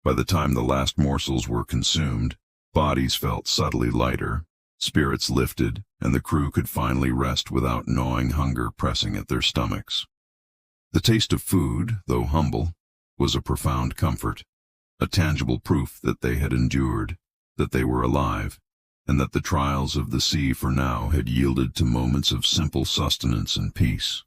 By the time the last morsels were consumed, bodies felt subtly lighter, spirits lifted, and the crew could finally rest without gnawing hunger pressing at their stomachs. The taste of food, though humble, was a profound comfort, a tangible proof that they had endured, that they were alive, and that the trials of the sea for now had yielded to moments of simple sustenance and peace.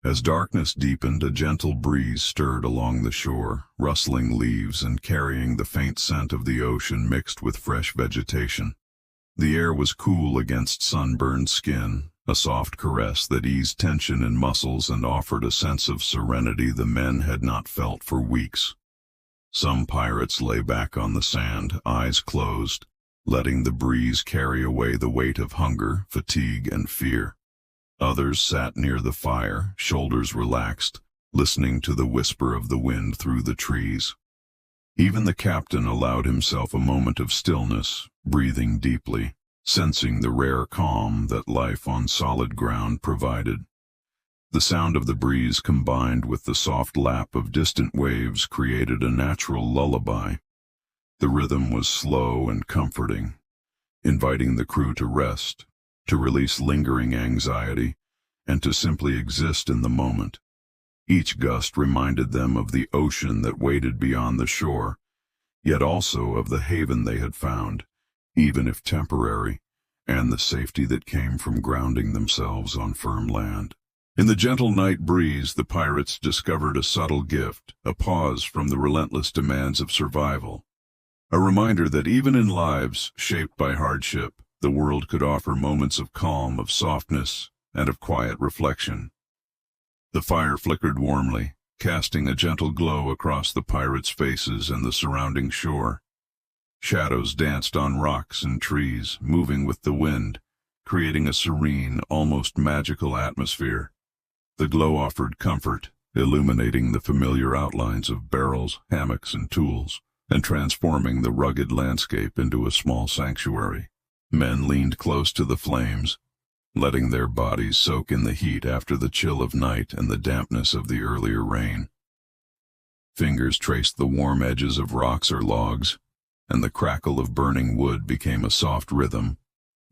As darkness deepened, a gentle breeze stirred along the shore, rustling leaves and carrying the faint scent of the ocean mixed with fresh vegetation. The air was cool against sunburned skin, a soft caress that eased tension in muscles and offered a sense of serenity the men had not felt for weeks. Some pirates lay back on the sand, eyes closed, letting the breeze carry away the weight of hunger, fatigue, and fear. Others sat near the fire, shoulders relaxed, listening to the whisper of the wind through the trees. Even the captain allowed himself a moment of stillness, breathing deeply, sensing the rare calm that life on solid ground provided. The sound of the breeze combined with the soft lap of distant waves created a natural lullaby. The rhythm was slow and comforting, inviting the crew to rest, to release lingering anxiety, and to simply exist in the moment. Each gust reminded them of the ocean that waited beyond the shore, yet also of the haven they had found, even if temporary, and the safety that came from grounding themselves on firm land. In the gentle night breeze, the pirates discovered a subtle gift, a pause from the relentless demands of survival. A reminder that even in lives shaped by hardship, the world could offer moments of calm, of softness, and of quiet reflection. The fire flickered warmly, casting a gentle glow across the pirates' faces and the surrounding shore. Shadows danced on rocks and trees, moving with the wind, creating a serene, almost magical atmosphere. The glow offered comfort, illuminating the familiar outlines of barrels, hammocks, and tools, and transforming the rugged landscape into a small sanctuary. Men leaned close to the flames, letting their bodies soak in the heat after the chill of night and the dampness of the earlier rain. Fingers traced the warm edges of rocks or logs, and the crackle of burning wood became a soft rhythm,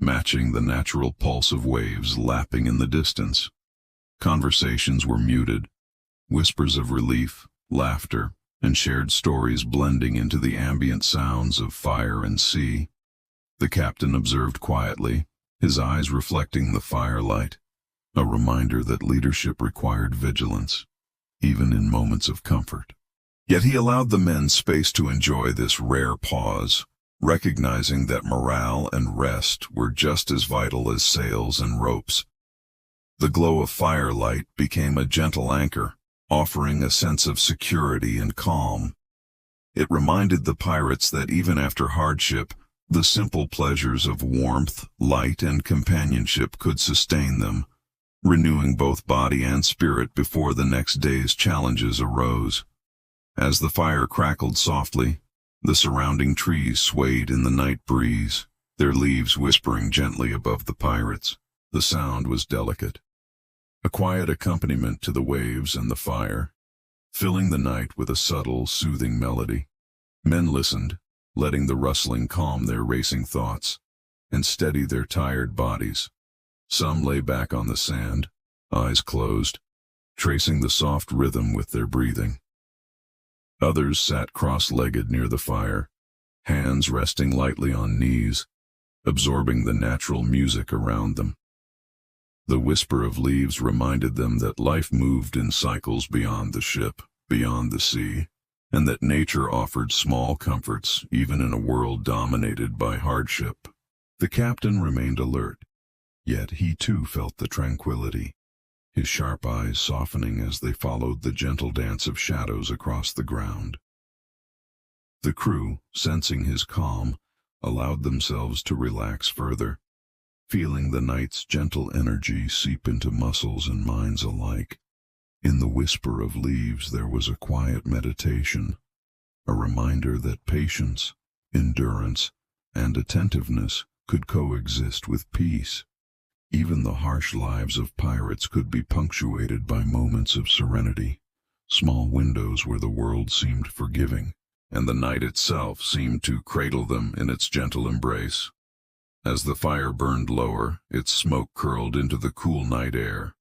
matching the natural pulse of waves lapping in the distance. Conversations were muted, whispers of relief, laughter, and shared stories blending into the ambient sounds of fire and sea. The captain observed quietly, his eyes reflecting the firelight, a reminder that leadership required vigilance, even in moments of comfort. Yet he allowed the men space to enjoy this rare pause, recognizing that morale and rest were just as vital as sails and ropes. The glow of firelight became a gentle anchor, offering a sense of security and calm. It reminded the pirates that even after hardship, The simple pleasures of warmth, light, and companionship could sustain them, renewing both body and spirit before the next day's challenges arose. As the fire crackled softly, the surrounding trees swayed in the night breeze, their leaves whispering gently above the pirates. The sound was delicate, a quiet accompaniment to the waves and the fire, filling the night with a subtle, soothing melody. Men listened, letting the rustling calm their racing thoughts and steady their tired bodies. Some lay back on the sand, eyes closed, tracing the soft rhythm with their breathing. Others sat cross-legged near the fire, hands resting lightly on knees, absorbing the natural music around them. The whisper of leaves reminded them that life moved in cycles beyond the ship, beyond the sea, and that nature offered small comforts even in a world dominated by hardship. The captain remained alert, yet he too felt the tranquility, his sharp eyes softening as they followed the gentle dance of shadows across the ground. The crew, sensing his calm, allowed themselves to relax further, feeling the night's gentle energy seep into muscles and minds alike. In the whisper of leaves there was a quiet meditation, a reminder that patience, endurance, and attentiveness could coexist with peace. Even the harsh lives of pirates could be punctuated by moments of serenity, small windows where the world seemed forgiving, and the night itself seemed to cradle them in its gentle embrace. As the fire burned lower, its smoke curled into the cool night air,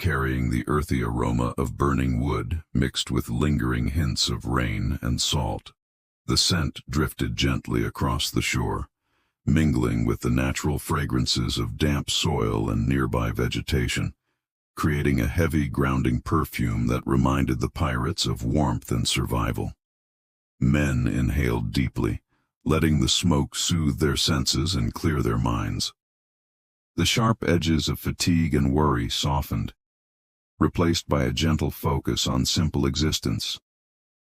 carrying the earthy aroma of burning wood mixed with lingering hints of rain and salt. The scent drifted gently across the shore, mingling with the natural fragrances of damp soil and nearby vegetation, creating a heavy, grounding perfume that reminded the pirates of warmth and survival. Men inhaled deeply, letting the smoke soothe their senses and clear their minds. The sharp edges of fatigue and worry softened, replaced by a gentle focus on simple existence.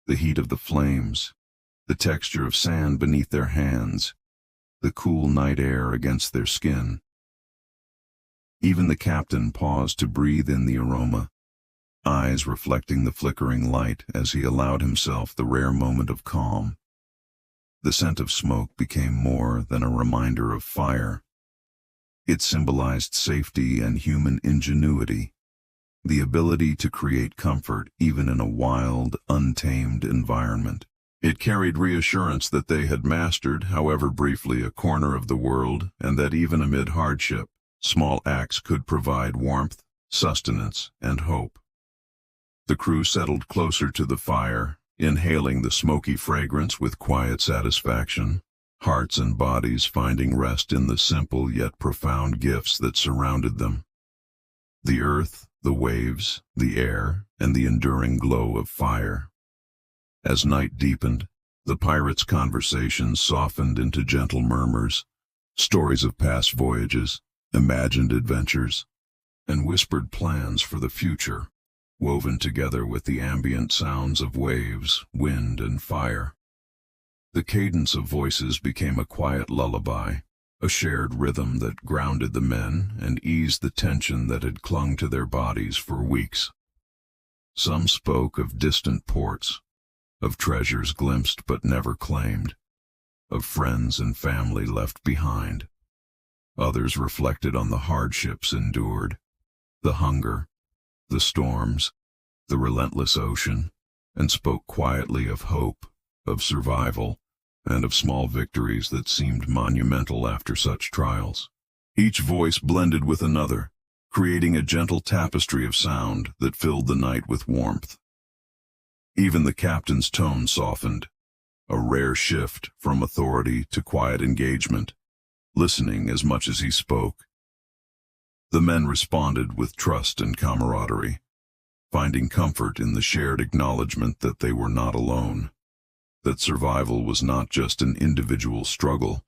The heat of the flames, the texture of sand beneath their hands, the cool night air against their skin. Even the captain paused to breathe in the aroma, eyes reflecting the flickering light as he allowed himself the rare moment of calm. The scent of smoke became more than a reminder of fire. It symbolized safety and human ingenuity, the ability to create comfort even in a wild, untamed environment. It carried reassurance that they had mastered, however briefly, a corner of the world, and that even amid hardship, small acts could provide warmth, sustenance, and hope. The crew settled closer to the fire, inhaling the smoky fragrance with quiet satisfaction, hearts and bodies finding rest in the simple yet profound gifts that surrounded them. The earth, the waves, the air, and the enduring glow of fire. As night deepened, the pirates' conversations softened into gentle murmurs, stories of past voyages, imagined adventures, and whispered plans for the future, woven together with the ambient sounds of waves, wind, and fire. The cadence of voices became a quiet lullaby, a shared rhythm that grounded the men and eased the tension that had clung to their bodies for weeks. Some spoke of distant ports, of treasures glimpsed but never claimed, of friends and family left behind. Others reflected on the hardships endured, the hunger, the storms, the relentless ocean, and spoke quietly of hope, of survival, and of small victories that seemed monumental after such trials. Each voice blended with another, creating a gentle tapestry of sound that filled the night with warmth. Even the captain's tone softened, a rare shift from authority to quiet engagement, listening as much as he spoke. The men responded with trust and camaraderie, finding comfort in the shared acknowledgement that they were not alone, that survival was not just an individual struggle,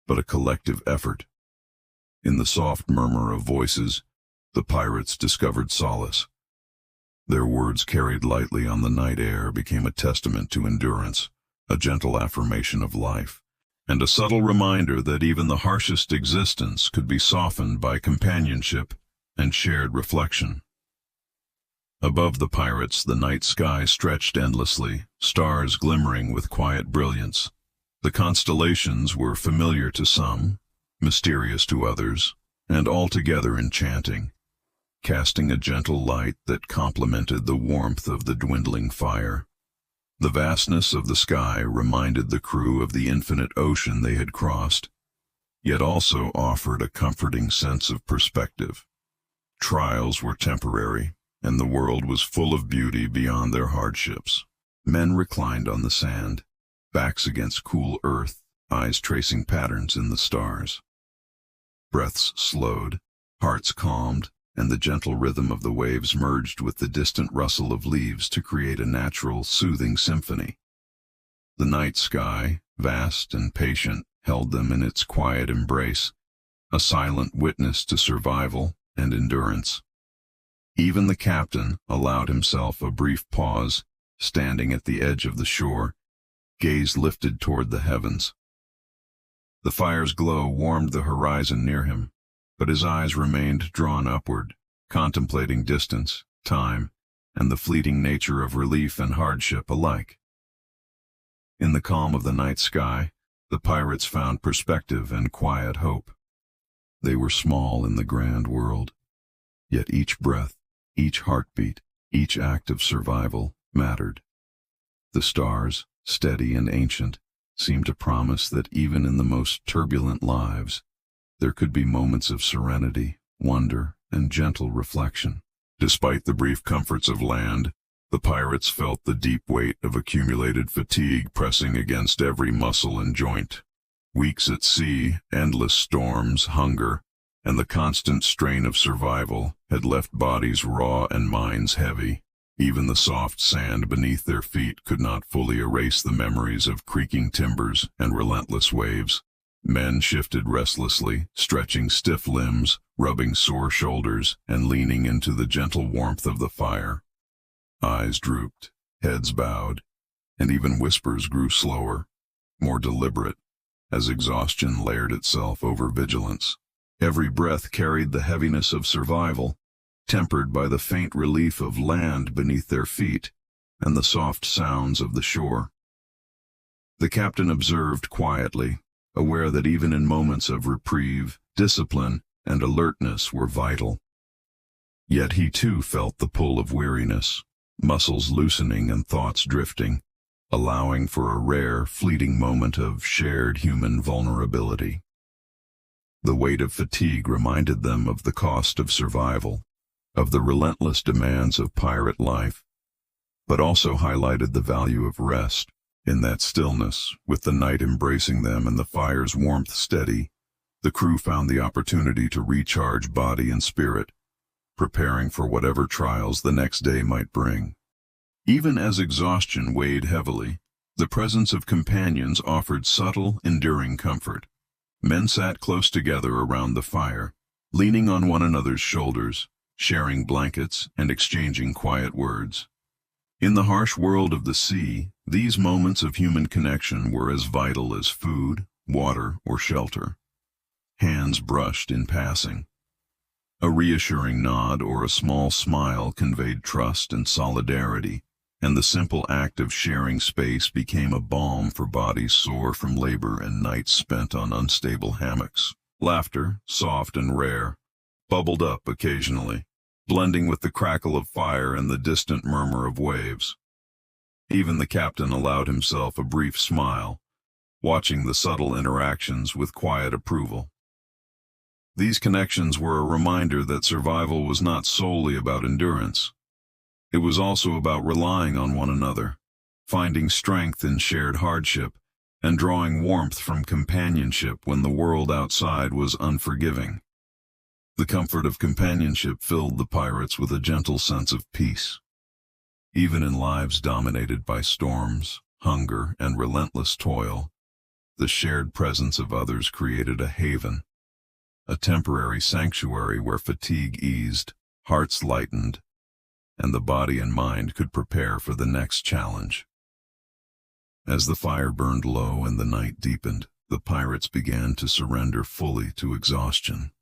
but a collective effort. In the soft murmur of voices, the pirates discovered solace. Their words carried lightly on the night air became a testament to endurance, a gentle affirmation of life. and a subtle reminder that even the harshest existence could be softened by companionship and shared reflection. Above the pirates, the night sky stretched endlessly, stars glimmering with quiet brilliance. The constellations were familiar to some, mysterious to others, and altogether enchanting, casting a gentle light that complemented the warmth of the dwindling fire. The vastness of the sky reminded the crew of the infinite ocean they had crossed, yet also offered a comforting sense of perspective. Trials were temporary, and the world was full of beauty beyond their hardships. Men reclined on the sand, backs against cool earth, eyes tracing patterns in the stars. Breaths slowed, hearts calmed, and the gentle rhythm of the waves merged with the distant rustle of leaves to create a natural, soothing symphony. The night sky, vast and patient, held them in its quiet embrace, a silent witness to survival and endurance. Even the captain allowed himself a brief pause, standing at the edge of the shore, gaze lifted toward the heavens. The fire's glow warmed the horizon near him, but his eyes remained drawn upward, contemplating distance, time, and the fleeting nature of relief and hardship alike. In the calm of the night sky, the pirates found perspective and quiet hope. They were small in the grand world, yet each breath, each heartbeat, each act of survival mattered. The stars, steady and ancient, seemed to promise that even in the most turbulent lives, there could be moments of serenity, wonder, and gentle reflection. Despite the brief comforts of land, the pirates felt the deep weight of accumulated fatigue pressing against every muscle and joint. Weeks at sea, endless storms, hunger, and the constant strain of survival had left bodies raw and minds heavy. Even the soft sand beneath their feet could not fully erase the memories of creaking timbers and relentless waves. Men shifted restlessly, stretching stiff limbs, rubbing sore shoulders, and leaning into the gentle warmth of the fire. Eyes drooped, heads bowed, and even whispers grew slower, more deliberate, as exhaustion layered itself over vigilance. Every breath carried the heaviness of survival, tempered by the faint relief of land beneath their feet and the soft sounds of the shore. The captain observed quietly, aware that even in moments of reprieve, discipline and alertness were vital. Yet he too felt the pull of weariness, muscles loosening and thoughts drifting, allowing for a rare, fleeting moment of shared human vulnerability. The weight of fatigue reminded them of the cost of survival, of the relentless demands of pirate life, but also highlighted the value of rest. In that stillness, with the night embracing them and the fire's warmth steady, the crew found the opportunity to recharge body and spirit, preparing for whatever trials the next day might bring. Even as exhaustion weighed heavily, the presence of companions offered subtle, enduring comfort. Men sat close together around the fire, leaning on one another's shoulders, sharing blankets and exchanging quiet words. In the harsh world of the sea, these moments of human connection were as vital as food, water, or shelter. Hands brushed in passing. A reassuring nod or a small smile conveyed trust and solidarity, and the simple act of sharing space became a balm for bodies sore from labor and nights spent on unstable hammocks. Laughter, soft and rare, bubbled up occasionally, blending with the crackle of fire and the distant murmur of waves. Even the captain allowed himself a brief smile, watching the subtle interactions with quiet approval. These connections were a reminder that survival was not solely about endurance. It was also about relying on one another, finding strength in shared hardship, and drawing warmth from companionship when the world outside was unforgiving. The comfort of companionship filled the pirates with a gentle sense of peace. Even in lives dominated by storms, hunger, and relentless toil, the shared presence of others created a haven, a temporary sanctuary where fatigue eased, hearts lightened, and the body and mind could prepare for the next challenge. As the fire burned low and the night deepened, the pirates began to surrender fully to exhaustion.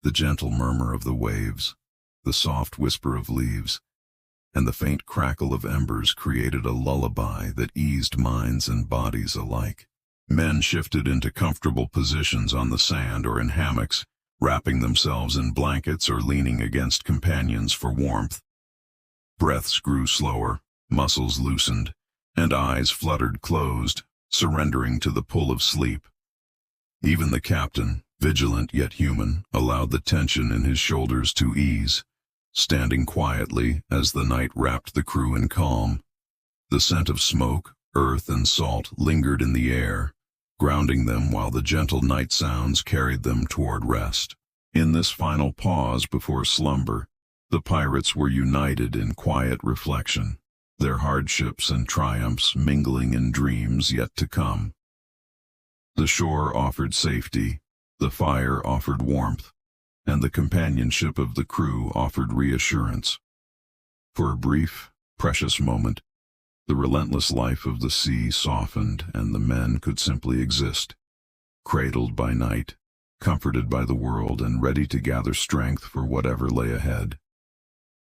The gentle murmur of the waves, the soft whisper of leaves, and the faint crackle of embers created a lullaby that eased minds and bodies alike. Men shifted into comfortable positions on the sand or in hammocks, wrapping themselves in blankets or leaning against companions for warmth. Breaths grew slower, muscles loosened, and eyes fluttered closed, surrendering to the pull of sleep. Even the captain, vigilant yet human, allowed the tension in his shoulders to ease, standing quietly as the night wrapped the crew in calm. The scent of smoke, earth, and salt lingered in the air, grounding them while the gentle night sounds carried them toward rest. In this final pause before slumber, the pirates were united in quiet reflection, their hardships and triumphs mingling in dreams yet to come. The shore offered safety, the fire offered warmth, and the companionship of the crew offered reassurance. For a brief, precious moment, the relentless life of the sea softened and the men could simply exist, cradled by night, comforted by the world, and ready to gather strength for whatever lay ahead.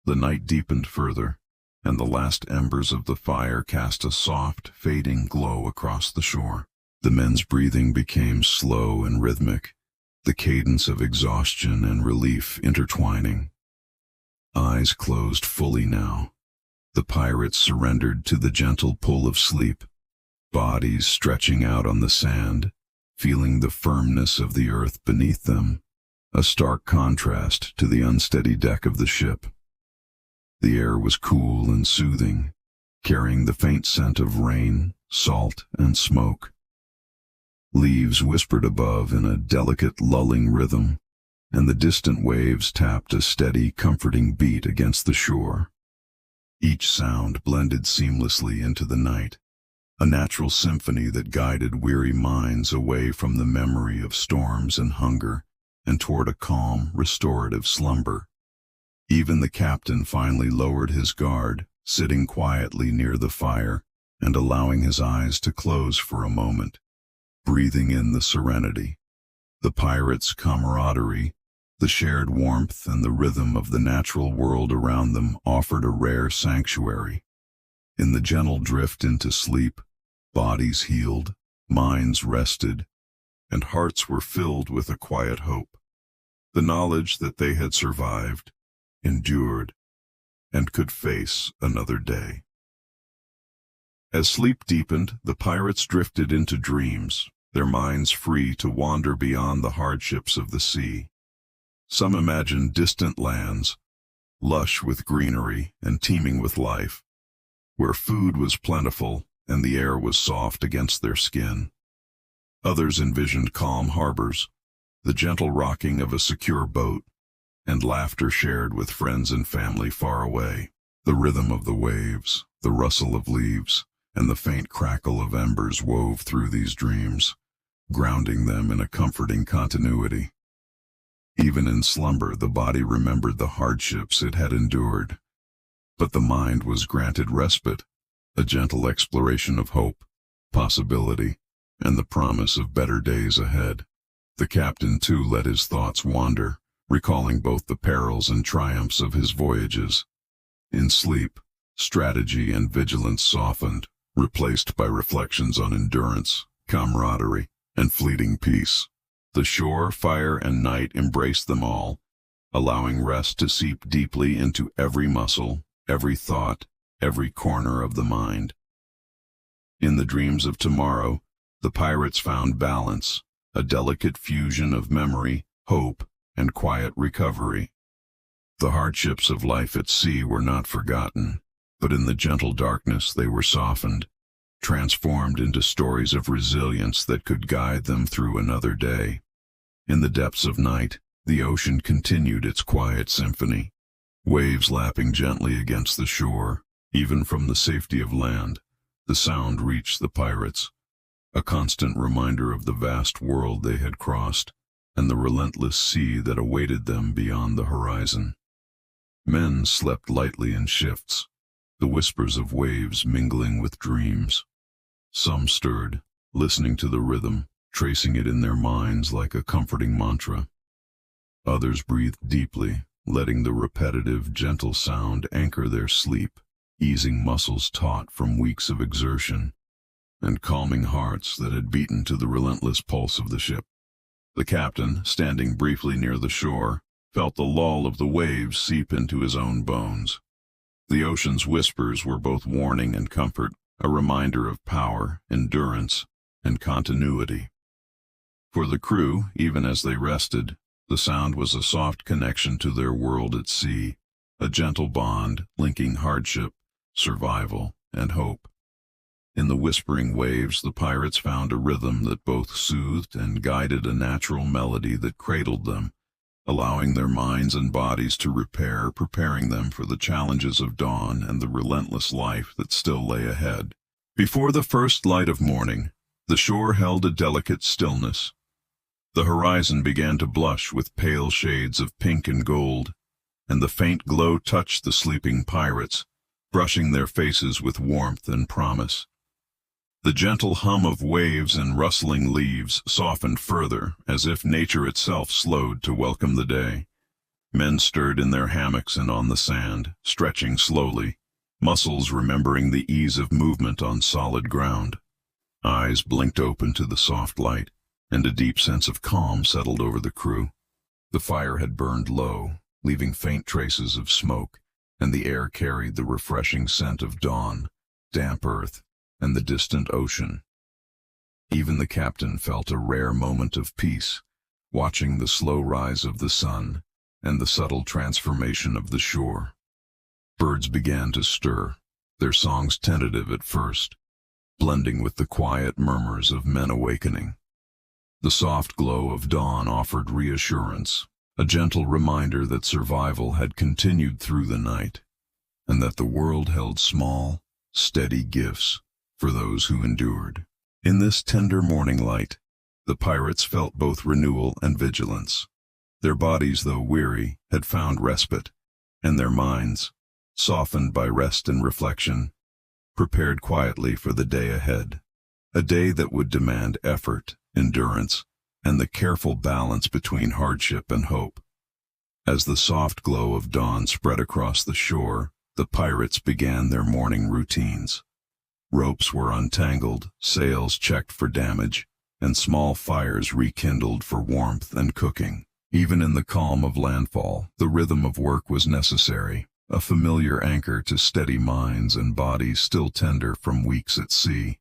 The night deepened further, and the last embers of the fire cast a soft, fading glow across the shore. The men's breathing became slow and rhythmic, the cadence of exhaustion and relief intertwining. Eyes closed fully now, the pirates surrendered to the gentle pull of sleep, bodies stretching out on the sand, feeling the firmness of the earth beneath them, a stark contrast to the unsteady deck of the ship. The air was cool and soothing, carrying the faint scent of rain, salt, and smoke. Leaves whispered above in a delicate, lulling rhythm, and the distant waves tapped a steady, comforting beat against the shore. Each sound blended seamlessly into the night, a natural symphony that guided weary minds away from the memory of storms and hunger and toward a calm, restorative slumber. Even the captain finally lowered his guard, sitting quietly near the fire and allowing his eyes to close for a moment, breathing in the serenity, the pirates' camaraderie, the shared warmth, and the rhythm of the natural world around them offered a rare sanctuary. In the gentle drift into sleep, bodies healed, minds rested, and hearts were filled with a quiet hope, the knowledge that they had survived, endured, and could face another day. As sleep deepened, the pirates drifted into dreams, their minds free to wander beyond the hardships of the sea. Some imagined distant lands, lush with greenery and teeming with life, where food was plentiful and the air was soft against their skin. Others envisioned calm harbors, the gentle rocking of a secure boat, and laughter shared with friends and family far away. The rhythm of the waves, the rustle of leaves, and the faint crackle of embers wove through these dreams, grounding them in a comforting continuity. Even in slumber, the body remembered the hardships it had endured, but the mind was granted respite, a gentle exploration of hope, possibility, and the promise of better days ahead. The captain, too, let his thoughts wander, recalling both the perils and triumphs of his voyages. In sleep, strategy and vigilance softened, replaced by reflections on endurance, camaraderie, and fleeting peace. The shore, fire, and night embraced them all, allowing rest to seep deeply into every muscle, every thought, every corner of the mind. In the dreams of tomorrow, the pirates found balance, a delicate fusion of memory, hope, and quiet recovery. The hardships of life at sea were not forgotten, but in the gentle darkness they were softened, transformed into stories of resilience that could guide them through another day. In the depths of night, the ocean continued its quiet symphony, waves lapping gently against the shore. Even from the safety of land, the sound reached the pirates, a constant reminder of the vast world they had crossed and the relentless sea that awaited them beyond the horizon. Men slept lightly in shifts, the whispers of waves mingling with dreams. Some stirred, listening to the rhythm, tracing it in their minds like a comforting mantra. Others breathed deeply, letting the repetitive, gentle sound anchor their sleep, easing muscles taut from weeks of exertion, and calming hearts that had beaten to the relentless pulse of the ship. The captain, standing briefly near the shore, felt the lull of the waves seep into his own bones. The ocean's whispers were both warning and comfort, a reminder of power, endurance, and continuity. For the crew, even as they rested, the sound was a soft connection to their world at sea, a gentle bond linking hardship, survival, and hope. In the whispering waves, the pirates found a rhythm that both soothed and guided, a natural melody that cradled them, allowing their minds and bodies to repair, preparing them for the challenges of dawn and the relentless life that still lay ahead. Before the first light of morning, the shore held a delicate stillness. The horizon began to blush with pale shades of pink and gold, and the faint glow touched the sleeping pirates, brushing their faces with warmth and promise. The gentle hum of waves and rustling leaves softened further, as if nature itself slowed to welcome the day. Men stirred in their hammocks and on the sand, stretching slowly, muscles remembering the ease of movement on solid ground. Eyes blinked open to the soft light, and a deep sense of calm settled over the crew. The fire had burned low, leaving faint traces of smoke, and the air carried the refreshing scent of dawn, damp earth, and the distant ocean. Even the captain felt a rare moment of peace, watching the slow rise of the sun and the subtle transformation of the shore. Birds began to stir, their songs tentative at first, blending with the quiet murmurs of men awakening. The soft glow of dawn offered reassurance, a gentle reminder that survival had continued through the night, and that the world held small, steady gifts for those who endured. In this tender morning light, the pirates felt both renewal and vigilance. Their bodies, though weary, had found respite, and their minds, softened by rest and reflection, prepared quietly for the day ahead, a day that would demand effort, endurance, and the careful balance between hardship and hope. As the soft glow of dawn spread across the shore, the pirates began their morning routines. Ropes were untangled, sails checked for damage, and small fires rekindled for warmth and cooking. Even in the calm of landfall, the rhythm of work was necessary, a familiar anchor to steady minds and bodies still tender from weeks at sea.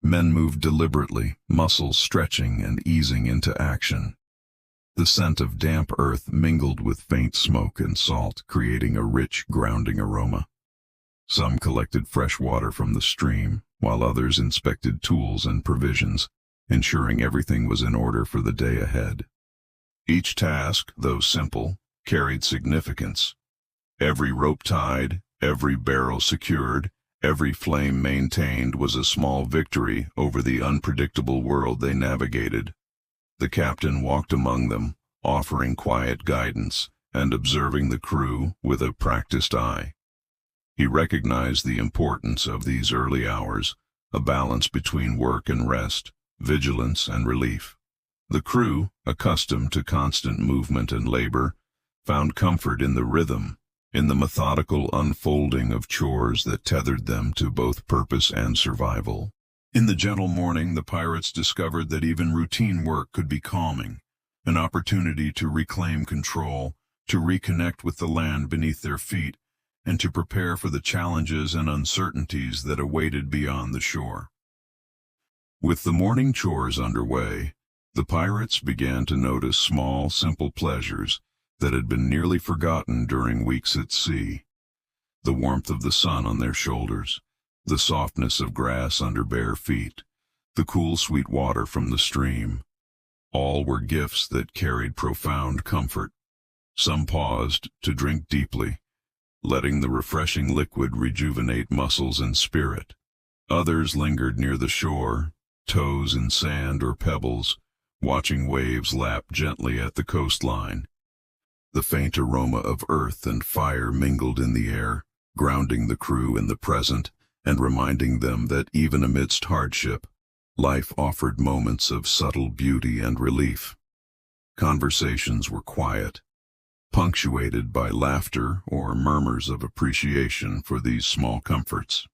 Men moved deliberately, muscles stretching and easing into action. The scent of damp earth mingled with faint smoke and salt, creating a rich, grounding aroma. Some collected fresh water from the stream, while others inspected tools and provisions, ensuring everything was in order for the day ahead. Each task, though simple, carried significance. Every rope tied, every barrel secured, every flame maintained was a small victory over the unpredictable world they navigated. The captain walked among them, offering quiet guidance and observing the crew with a practiced eye. He recognized the importance of these early hours, a balance between work and rest, vigilance and relief. The crew, accustomed to constant movement and labor, found comfort in the rhythm, in the methodical unfolding of chores that tethered them to both purpose and survival. In the gentle morning, the pirates discovered that even routine work could be calming, an opportunity to reclaim control, to reconnect with the land beneath their feet, and to prepare for the challenges and uncertainties that awaited beyond the shore. With the morning chores underway, the pirates began to notice small, simple pleasures that had been nearly forgotten during weeks at sea. The warmth of the sun on their shoulders, the softness of grass under bare feet, the cool, sweet water from the stream. All were gifts that carried profound comfort. Some paused to drink deeply, letting the refreshing liquid rejuvenate muscles and spirit. Others lingered near the shore, toes in sand or pebbles, watching waves lap gently at the coastline. The faint aroma of earth and fire mingled in the air, grounding the crew in the present and reminding them that even amidst hardship, life offered moments of subtle beauty and relief. Conversations were quiet, punctuated by laughter or murmurs of appreciation for these small comforts.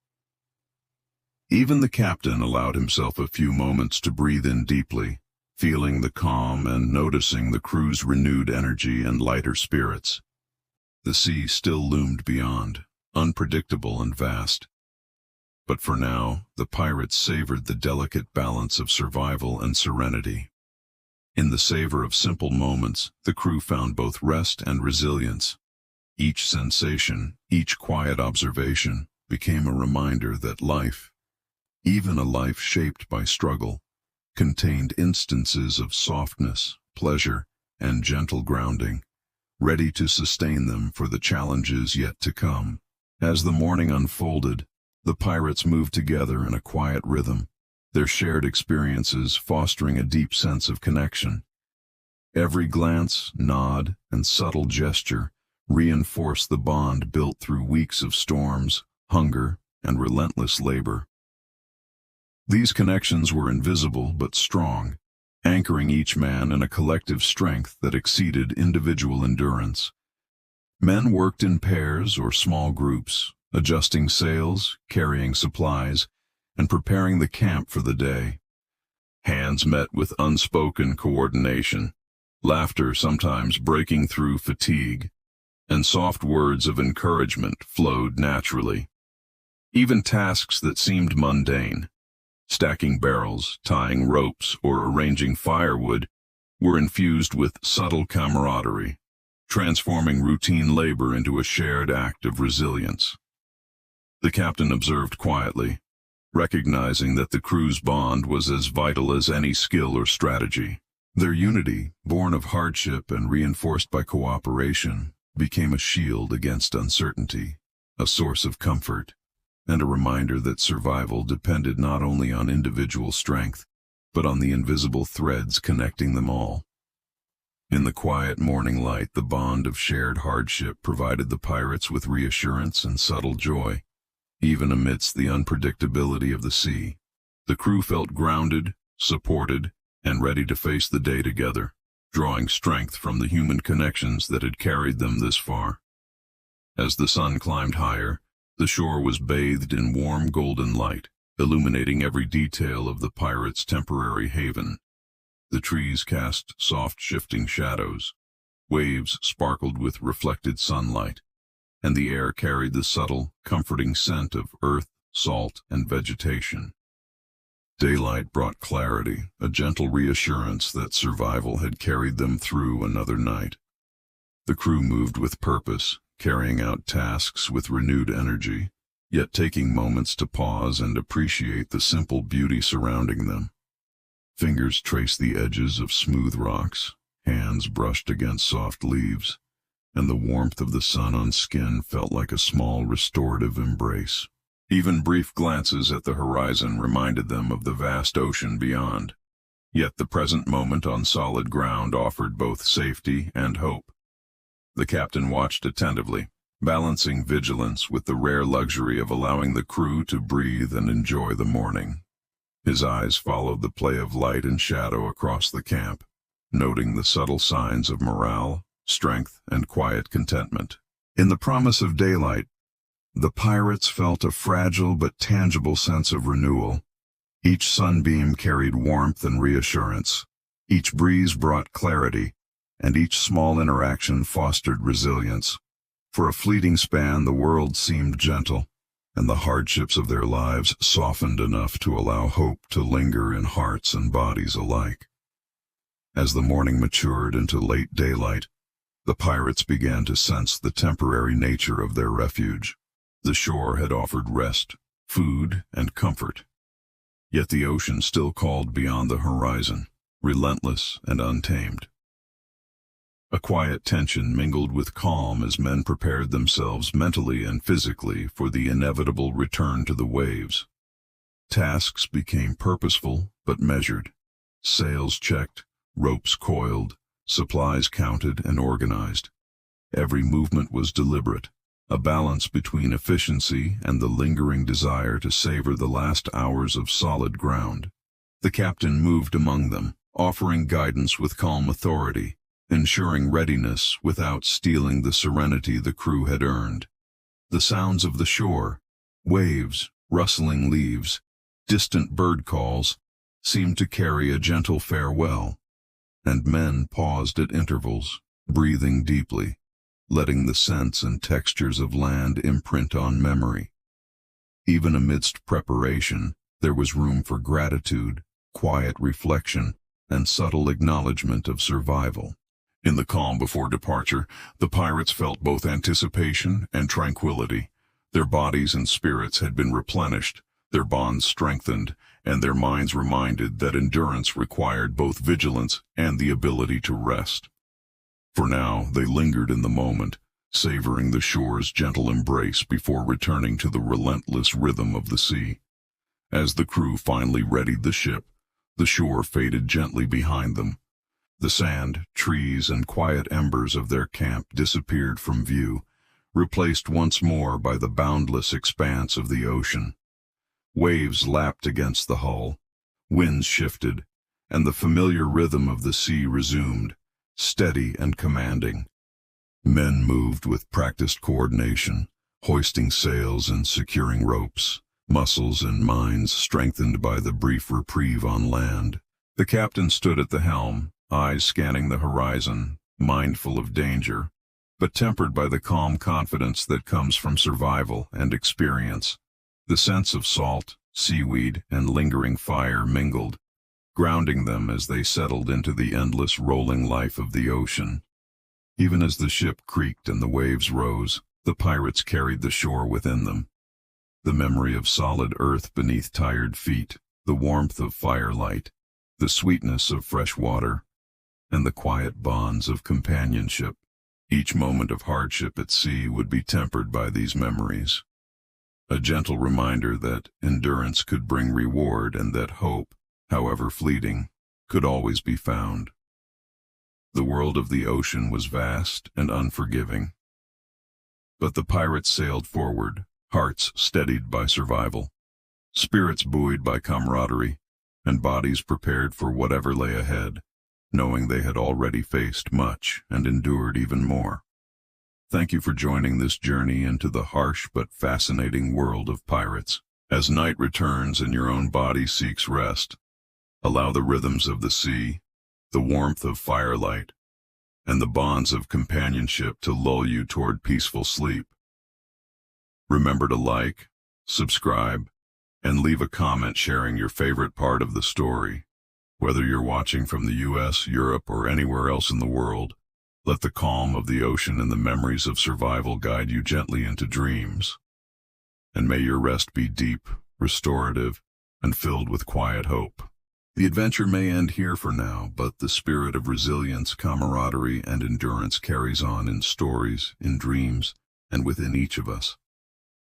Even the captain allowed himself a few moments to breathe in deeply, feeling the calm and noticing the crew's renewed energy and lighter spirits. The sea still loomed beyond, unpredictable and vast. But for now, the pirates savored the delicate balance of survival and serenity. In the savor of simple moments, the crew found both rest and resilience. Each sensation, each quiet observation, became a reminder that life, even a life shaped by struggle, contained instances of softness, pleasure, and gentle grounding, ready to sustain them for the challenges yet to come. As the morning unfolded, the pirates moved together in a quiet rhythm, their shared experiences fostering a deep sense of connection. Every glance, nod, and subtle gesture reinforced the bond built through weeks of storms, hunger, and relentless labor. These connections were invisible but strong, anchoring each man in a collective strength that exceeded individual endurance. Men worked in pairs or small groups, adjusting sails, carrying supplies, and preparing the camp for the day. Hands met with unspoken coordination, laughter sometimes breaking through fatigue, and soft words of encouragement flowed naturally. Even tasks that seemed mundane, stacking barrels, tying ropes, or arranging firewood, were infused with subtle camaraderie, transforming routine labor into a shared act of resilience. The captain observed quietly, recognizing that the crew's bond was as vital as any skill or strategy. Their unity, born of hardship and reinforced by cooperation, became a shield against uncertainty, a source of comfort, and a reminder that survival depended not only on individual strength, but on the invisible threads connecting them all. In the quiet morning light, the bond of shared hardship provided the pirates with reassurance and subtle joy. Even amidst the unpredictability of the sea, the crew felt grounded, supported, and ready to face the day together, drawing strength from the human connections that had carried them this far. As the sun climbed higher, the shore was bathed in warm golden light, illuminating every detail of the pirates' temporary haven. The trees cast soft shifting shadows, waves sparkled with reflected sunlight, and the air carried the subtle, comforting scent of earth, salt, and vegetation. Daylight brought clarity, a gentle reassurance that survival had carried them through another night. The crew moved with purpose, carrying out tasks with renewed energy, yet taking moments to pause and appreciate the simple beauty surrounding them. Fingers traced the edges of smooth rocks, hands brushed against soft leaves, and the warmth of the sun on skin felt like a small restorative embrace. Even brief glances at the horizon reminded them of the vast ocean beyond. Yet the present moment on solid ground offered both safety and hope. The captain watched attentively, balancing vigilance with the rare luxury of allowing the crew to breathe and enjoy the morning. His eyes followed the play of light and shadow across the camp, noting the subtle signs of morale, strength, and quiet contentment. In the promise of daylight, the pirates felt a fragile but tangible sense of renewal. Each sunbeam carried warmth and reassurance. Each breeze brought clarity, and each small interaction fostered resilience. For a fleeting span, the world seemed gentle, and the hardships of their lives softened enough to allow hope to linger in hearts and bodies alike. As the morning matured into late daylight, the pirates began to sense the temporary nature of their refuge. The shore had offered rest, food, and comfort. Yet the ocean still called beyond the horizon, relentless and untamed. A quiet tension mingled with calm as men prepared themselves mentally and physically for the inevitable return to the waves. Tasks became purposeful but measured. Sails checked, ropes coiled, supplies counted and organized. Every movement was deliberate, a balance between efficiency and the lingering desire to savor the last hours of solid ground. The captain moved among them, offering guidance with calm authority, ensuring readiness without stealing the serenity the crew had earned. The sounds of the shore, waves, rustling leaves, distant bird calls, seemed to carry a gentle farewell, and men paused at intervals, breathing deeply, letting the scents and textures of land imprint on memory. Even amidst preparation, there was room for gratitude, quiet reflection, and subtle acknowledgement of survival. In the calm before departure, the pirates felt both anticipation and tranquility. Their bodies and spirits had been replenished, their bonds strengthened, and their minds reminded that endurance required both vigilance and the ability to rest. For now, they lingered in the moment, savoring the shore's gentle embrace before returning to the relentless rhythm of the sea. As the crew finally readied the ship, the shore faded gently behind them. The sand, trees, and quiet embers of their camp disappeared from view, replaced once more by the boundless expanse of the ocean. Waves lapped against the hull, winds shifted, and the familiar rhythm of the sea resumed, steady and commanding. Men moved with practiced coordination, hoisting sails and securing ropes, muscles and minds strengthened by the brief reprieve on land. The captain stood at the helm, eyes scanning the horizon, mindful of danger, but tempered by the calm confidence that comes from survival and experience. The scents of salt, seaweed, and lingering fire mingled, grounding them as they settled into the endless rolling life of the ocean. Even as the ship creaked and the waves rose, the pirates carried the shore within them. The memory of solid earth beneath tired feet, the warmth of firelight, the sweetness of fresh water, and the quiet bonds of companionship. Each moment of hardship at sea would be tempered by these memories. A gentle reminder that endurance could bring reward and that hope, however fleeting, could always be found. The world of the ocean was vast and unforgiving. But the pirates sailed forward, hearts steadied by survival, spirits buoyed by camaraderie, and bodies prepared for whatever lay ahead, knowing they had already faced much and endured even more. Thank you for joining this journey into the harsh but fascinating world of pirates. As night returns and your own body seeks rest, allow the rhythms of the sea, the warmth of firelight, and the bonds of companionship to lull you toward peaceful sleep. Remember to like, subscribe, and leave a comment sharing your favorite part of the story. Whether you're watching from the US, Europe, or anywhere else in the world, let the calm of the ocean and the memories of survival guide you gently into dreams. And may your rest be deep, restorative, and filled with quiet hope. The adventure may end here for now, but the spirit of resilience, camaraderie, and endurance carries on in stories, in dreams, and within each of us.